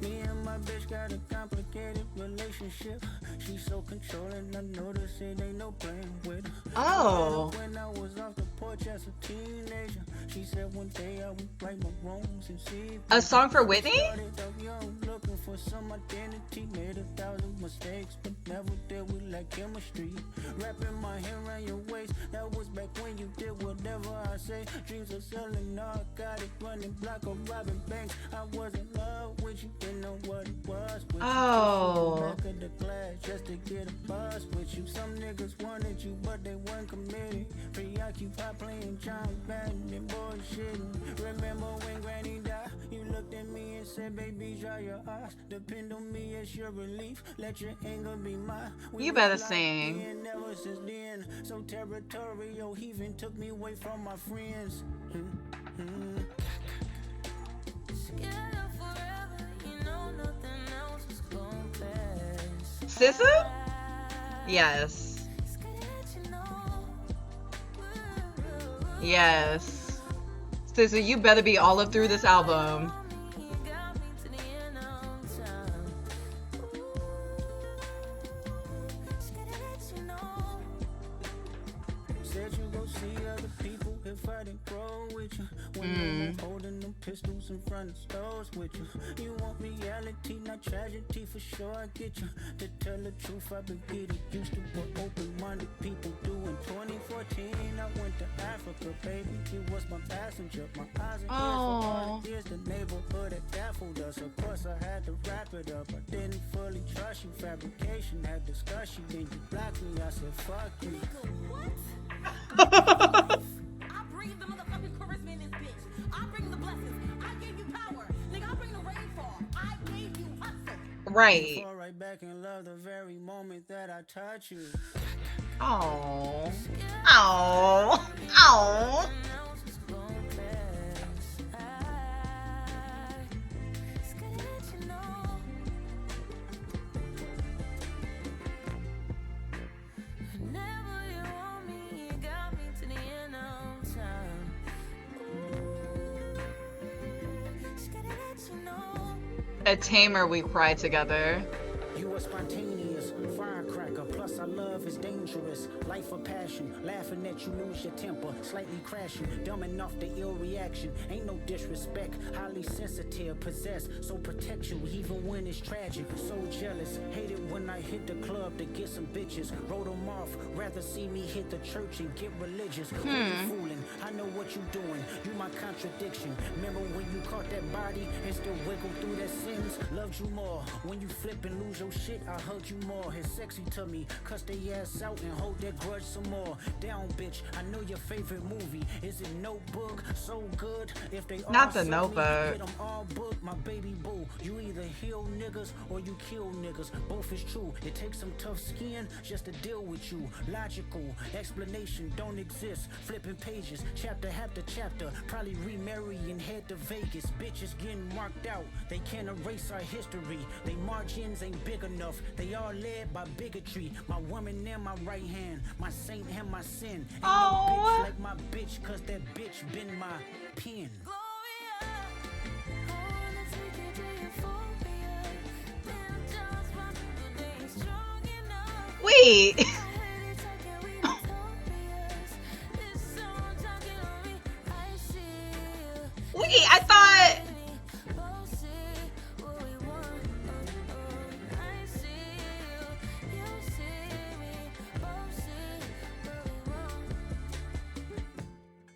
Me and my bitch got a complicated relationship. She's so controlling, I notice it ain't no playing with her. Oh. When I was off the porch as a teenager, she said one day I would right my wrongs and see. A song for Whitney? Started out young, looking for some identity, made 1,000 mistakes, but never did we like chemistry. Wrapping my hair around your waist, that was back when you did whatever I say. Dreams of selling narcotic, running block or robbing banks. I was in love with you, didn't know what it was. Oh. Back of the class just to get a buzz with you. Some niggas wanted you, but they weren't committed. Preoccupied playing John Madden and bullshitting. Remember when Granny died? You looked at me and said, baby, dry your eyes. Depend on me as your relief. Let your anger be mine. You better sing. Never since then. So territorial, even took me away from my friends. SZA? Yes. Yes. SZA, you better be all up through this album. Said you go see other people if I didn't grow with you. When I'm holding them pistols in front of stores with you. You want reality, not tragedy, for sure I get you. To tell the truth, I've been getting used to what open-minded people do. In 2014, I went to Africa, baby. You was my passenger, my eyes and ears for all the years. The neighborhood had baffled us. Of course, I had to wrap it up. I didn't fully trust you. Fabrication had discussion. Then you blocked me. I said, fuck you. What? I bring the motherfucking charisma in this bitch. I bring the blessings. I gave you power. Nigga, I bring the rainfall. I gave you hustle. Right. Fall right back in love the very moment that I touch you. Oh. Oh. Oh. A Tamer, we cry together. You are spontaneous, firecracker, plus our love is dangerous. Life a passion, laughing at you lose your temper, slightly crashing, dumbing off the ill reaction. Ain't no disrespect, highly sensitive, possessed, so protect you even when it's tragic. So jealous, hate it when I hit the club to get some bitches. Wrote them off, rather see me hit the church and get religious. Who you fooling? I know what you doing. You my contradiction. Remember when you caught that body and still wiggle through that sentence? Loved you more. When you flip and lose your shit, I hugged you more. It's sexy to me. Cuss they ass out and hold that grudge some more. Down, bitch. I know your favorite movie. Is it Notebook? So good. If they Not all the saw Notebook. me, get 'em all booked. My baby boo. You either heal niggas or you kill niggas. Both is true. It takes some tough skin just to deal with you. Logical explanation don't exist. Flipping pages, chapter after chapter. Probably remarry and head to Vegas. Bitches getting marked out. They can't erase our history. They margins ain't big enough. They all led by bigotry. My woman in my right hand, my saint and my sin. Ain't no bitch like my bitch, cause that bitch been my pen. Gloria, I wanna take you to euphoria. Damn, just one they ain't strong enough. Wait. I heard it talking with utopias. This song talking on me. I see you. Wait, I thought. Both see what we want. I see you. You see me. Both see what we want.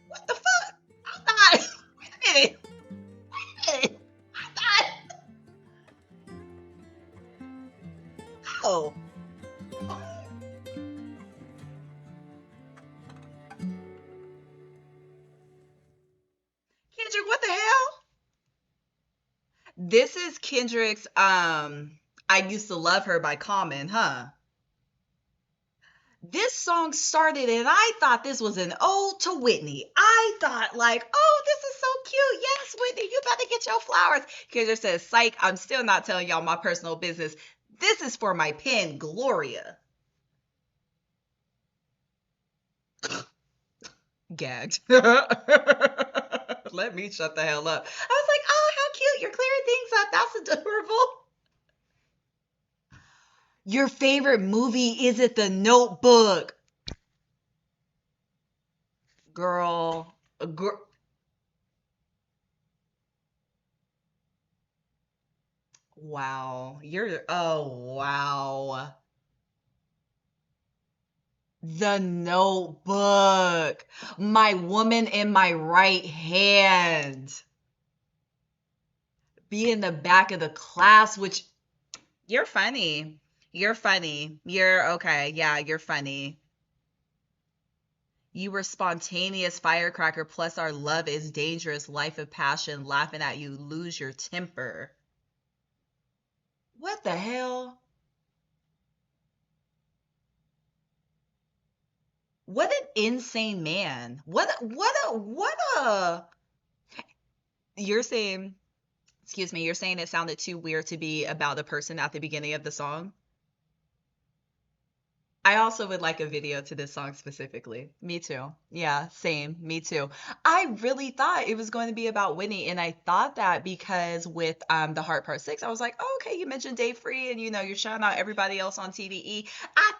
What the fuck? I thought. Wait a minute. Wait a minute. I thought. Oh. Kendrick, what the hell? This is Kendrick's I Used to Love Her by Common, huh? This song started and I thought this was an ode to Whitney. I thought like, oh, this is so cute. Yes, Whitney, you better get your flowers. Kendrick says, psych, I'm still not telling y'all my personal business. This is for my pen, Gloria. Gagged. Let me shut the hell up. I was like, oh, how cute. You're clearing things up. That's adorable. Your favorite movie, is it The Notebook? Girl. Wow. Oh, wow. The Notebook. My woman in my right hand. Be in the back of the class, which you're funny. You're funny. You're okay. Yeah, you're funny. You were spontaneous firecracker, plus our love is dangerous, life of passion, laughing at you, lose your temper. What the hell? What an insane man. What a You're saying, excuse me, you're saying it sounded too weird to be about a person at the beginning of the song? I also would like a video to this song specifically. Me too. Yeah, same. Me too. I really thought it was going to be about Whitney, and I thought that because with the Heart Part 6, I was like, oh, okay, you mentioned Dave Free, and you're shouting out everybody else on TDE. I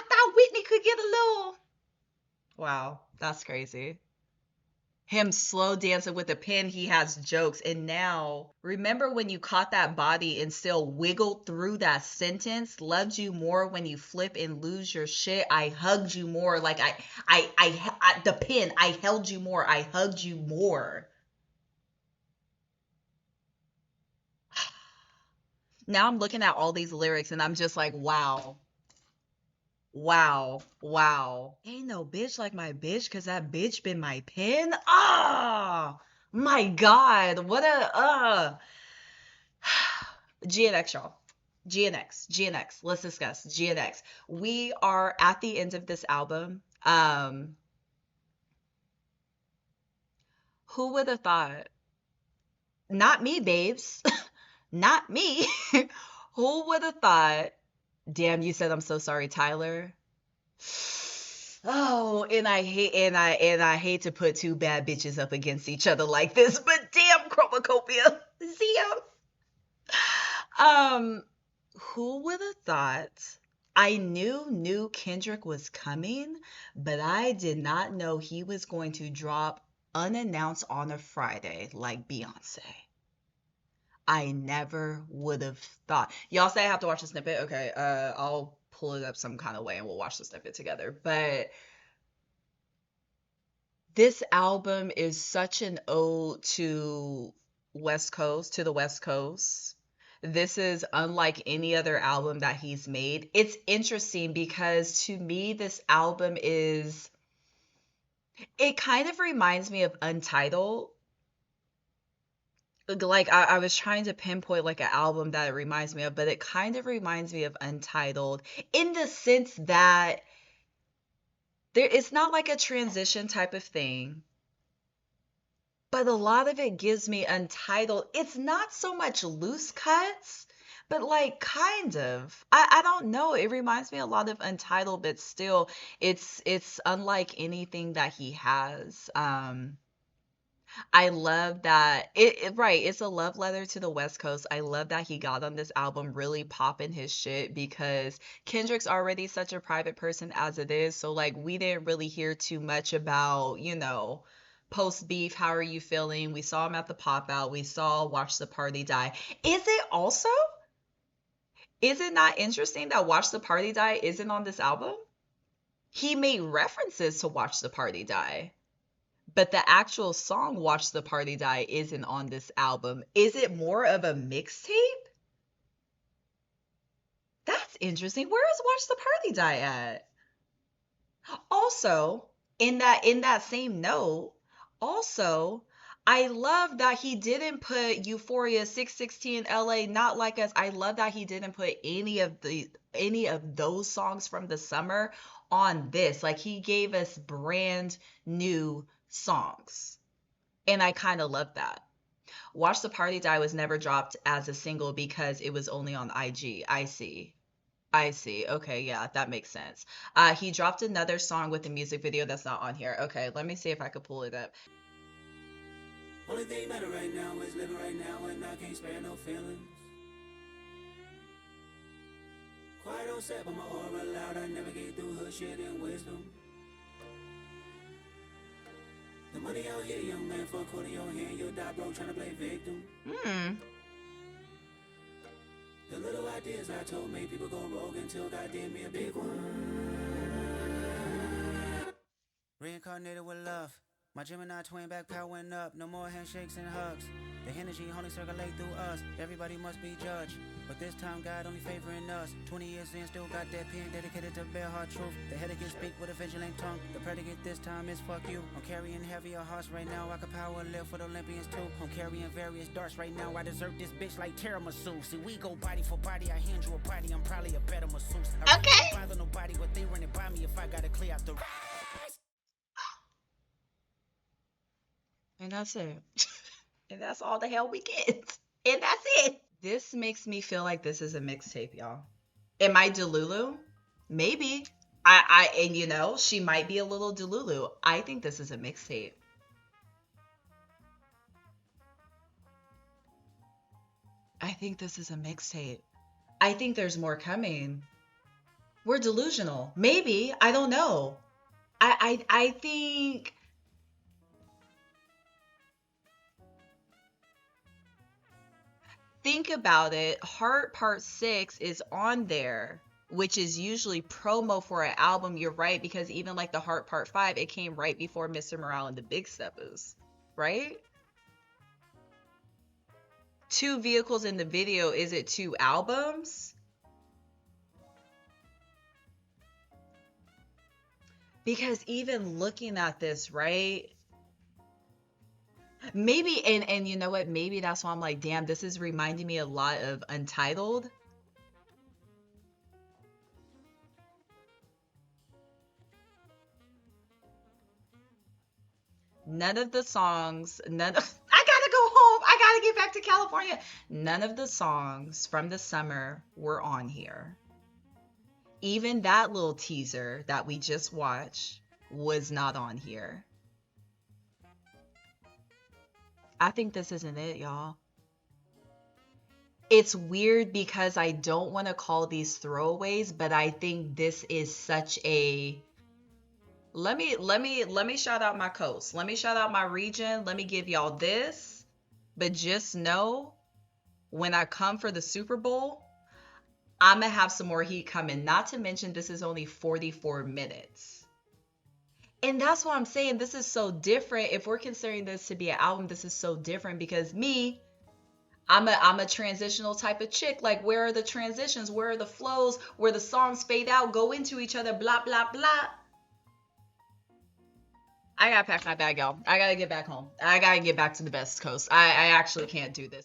thought Whitney could get a little. Wow, that's crazy. Him slow dancing with a pen, he has jokes. And now, remember when you caught that body and still wiggled through that sentence? Loved you more when you flip and lose your shit. I hugged you more. Like the pen, I held you more. I hugged you more. Now I'm looking at all these lyrics and I'm just like, wow. Wow. Wow. Ain't no bitch like my bitch, cause that bitch been my pen. Ah, my God. What a GNX, y'all. GNX. Let's discuss GNX. We are at the end of this album. Who would have thought? Not me, babes. Not me. Who would have thought? Damn, you said I'm so sorry, Tyler. Oh, and I hate to put two bad bitches up against each other like this, but damn, Chromacopia. Zia. Who would have thought I knew Kendrick was coming, but I did not know he was going to drop unannounced on a Friday like Beyonce. I never would have thought. Y'all say I have to watch the snippet? Okay, I'll pull it up some kind of way and we'll watch the snippet together. But this album is such an ode to West Coast, to the West Coast. This is unlike any other album that he's made. It's interesting because to me, this album is, it kind of reminds me of Untitled. Like I was trying to pinpoint like an album that it reminds me of, but it kind of reminds me of Untitled in the sense that it's not like a transition type of thing, but a lot of it gives me Untitled. It's not so much loose cuts, but like kind of. I don't know. It reminds me a lot of Untitled, but still it's unlike anything that he has. I love that right, it's a love letter to the West Coast. I love that he got on this album really popping his shit because Kendrick's already such a private person as it is. So like we didn't really hear too much about, post beef, how are you feeling? We saw him at the pop out. We saw Watch the Party Die. Is it not interesting that Watch the Party Die isn't on this album? He made references to Watch the Party Die. But the actual song Watch the Party Die isn't on this album. Is it more of a mixtape? That's interesting. Where is Watch the Party Die at? Also, in that same note, also, I love that he didn't put Euphoria 616 LA Not Like Us. I love that he didn't put any of those songs from the summer on this. Like he gave us brand new songs. And I kind of love that. Watch the Party Die was never dropped as a single because it was only on IG. I see. Okay, yeah, that makes sense. He dropped another song with a music video that's not on here. Okay, let me see if I could pull it up. Only thing matter right now is living right now, and I can't spare no feelings. Quiet on set, but my aura loud. I navigate through hood shit and wisdom. The money out here, young man, for a quarter in your hand, you'll die broke trying to play victim. The little ideas I told made people go rogue until God did me a big one. Reincarnated with love. My Gemini twin back power went up. No more handshakes and hugs. The energy only circulate through us. Everybody must be judged. But this time God only favoring us. 20 years in, still got that pen dedicated to bare hard truth. The headache can speak with a vigilant tongue. The predicate this time is fuck you. I'm carrying heavier hearts right now. I could power live for the Olympians too. I'm carrying various darts right now. I deserve this bitch like tiramisu. See, we go body for body. I hand you a body. I'm probably a better masseuse. I really don't bother nobody what they running by me if I gotta clear out the. And that's it. And that's all the hell we get. And that's it. This makes me feel like this is a mixtape, y'all. Am I Delulu? Maybe. And she might be a little Delulu. I think this is a mixtape. I think this is a mixtape. I think there's more coming. We're delusional. Maybe. I don't know. I think... Think about it. Heart Part 6 is on there, which is usually promo for an album. You're right, because even like the Heart Part 5, it came right before Mr. Morale and the Big Steppers, right? 2 vehicles in the video. Is it 2 albums? Because even looking at this, right? Maybe, and you know what? Maybe that's why I'm like, damn, this is reminding me a lot of Untitled. None of the songs, I gotta go home. I gotta get back to California. None of the songs from the summer were on here. Even that little teaser that we just watched was not on here. I think this isn't it, y'all. it's weird because I don't want to call these throwaways, but I think this is such a let me shout out my coast. Let me shout out my region. Let me give y'all this. But just know when I come for the Super Bowl, I'm gonna have some more heat coming. Not to mention this is only 44 minutes. And that's why I'm saying this is so different. If we're considering this to be an album, this is so different because I'm a transitional type of chick. Like, where are the transitions? Where are the flows? Where the songs fade out, go into each other, blah, blah, blah. I gotta pack my bag, y'all. I gotta get back home. I gotta get back to the best coast. I actually can't do this.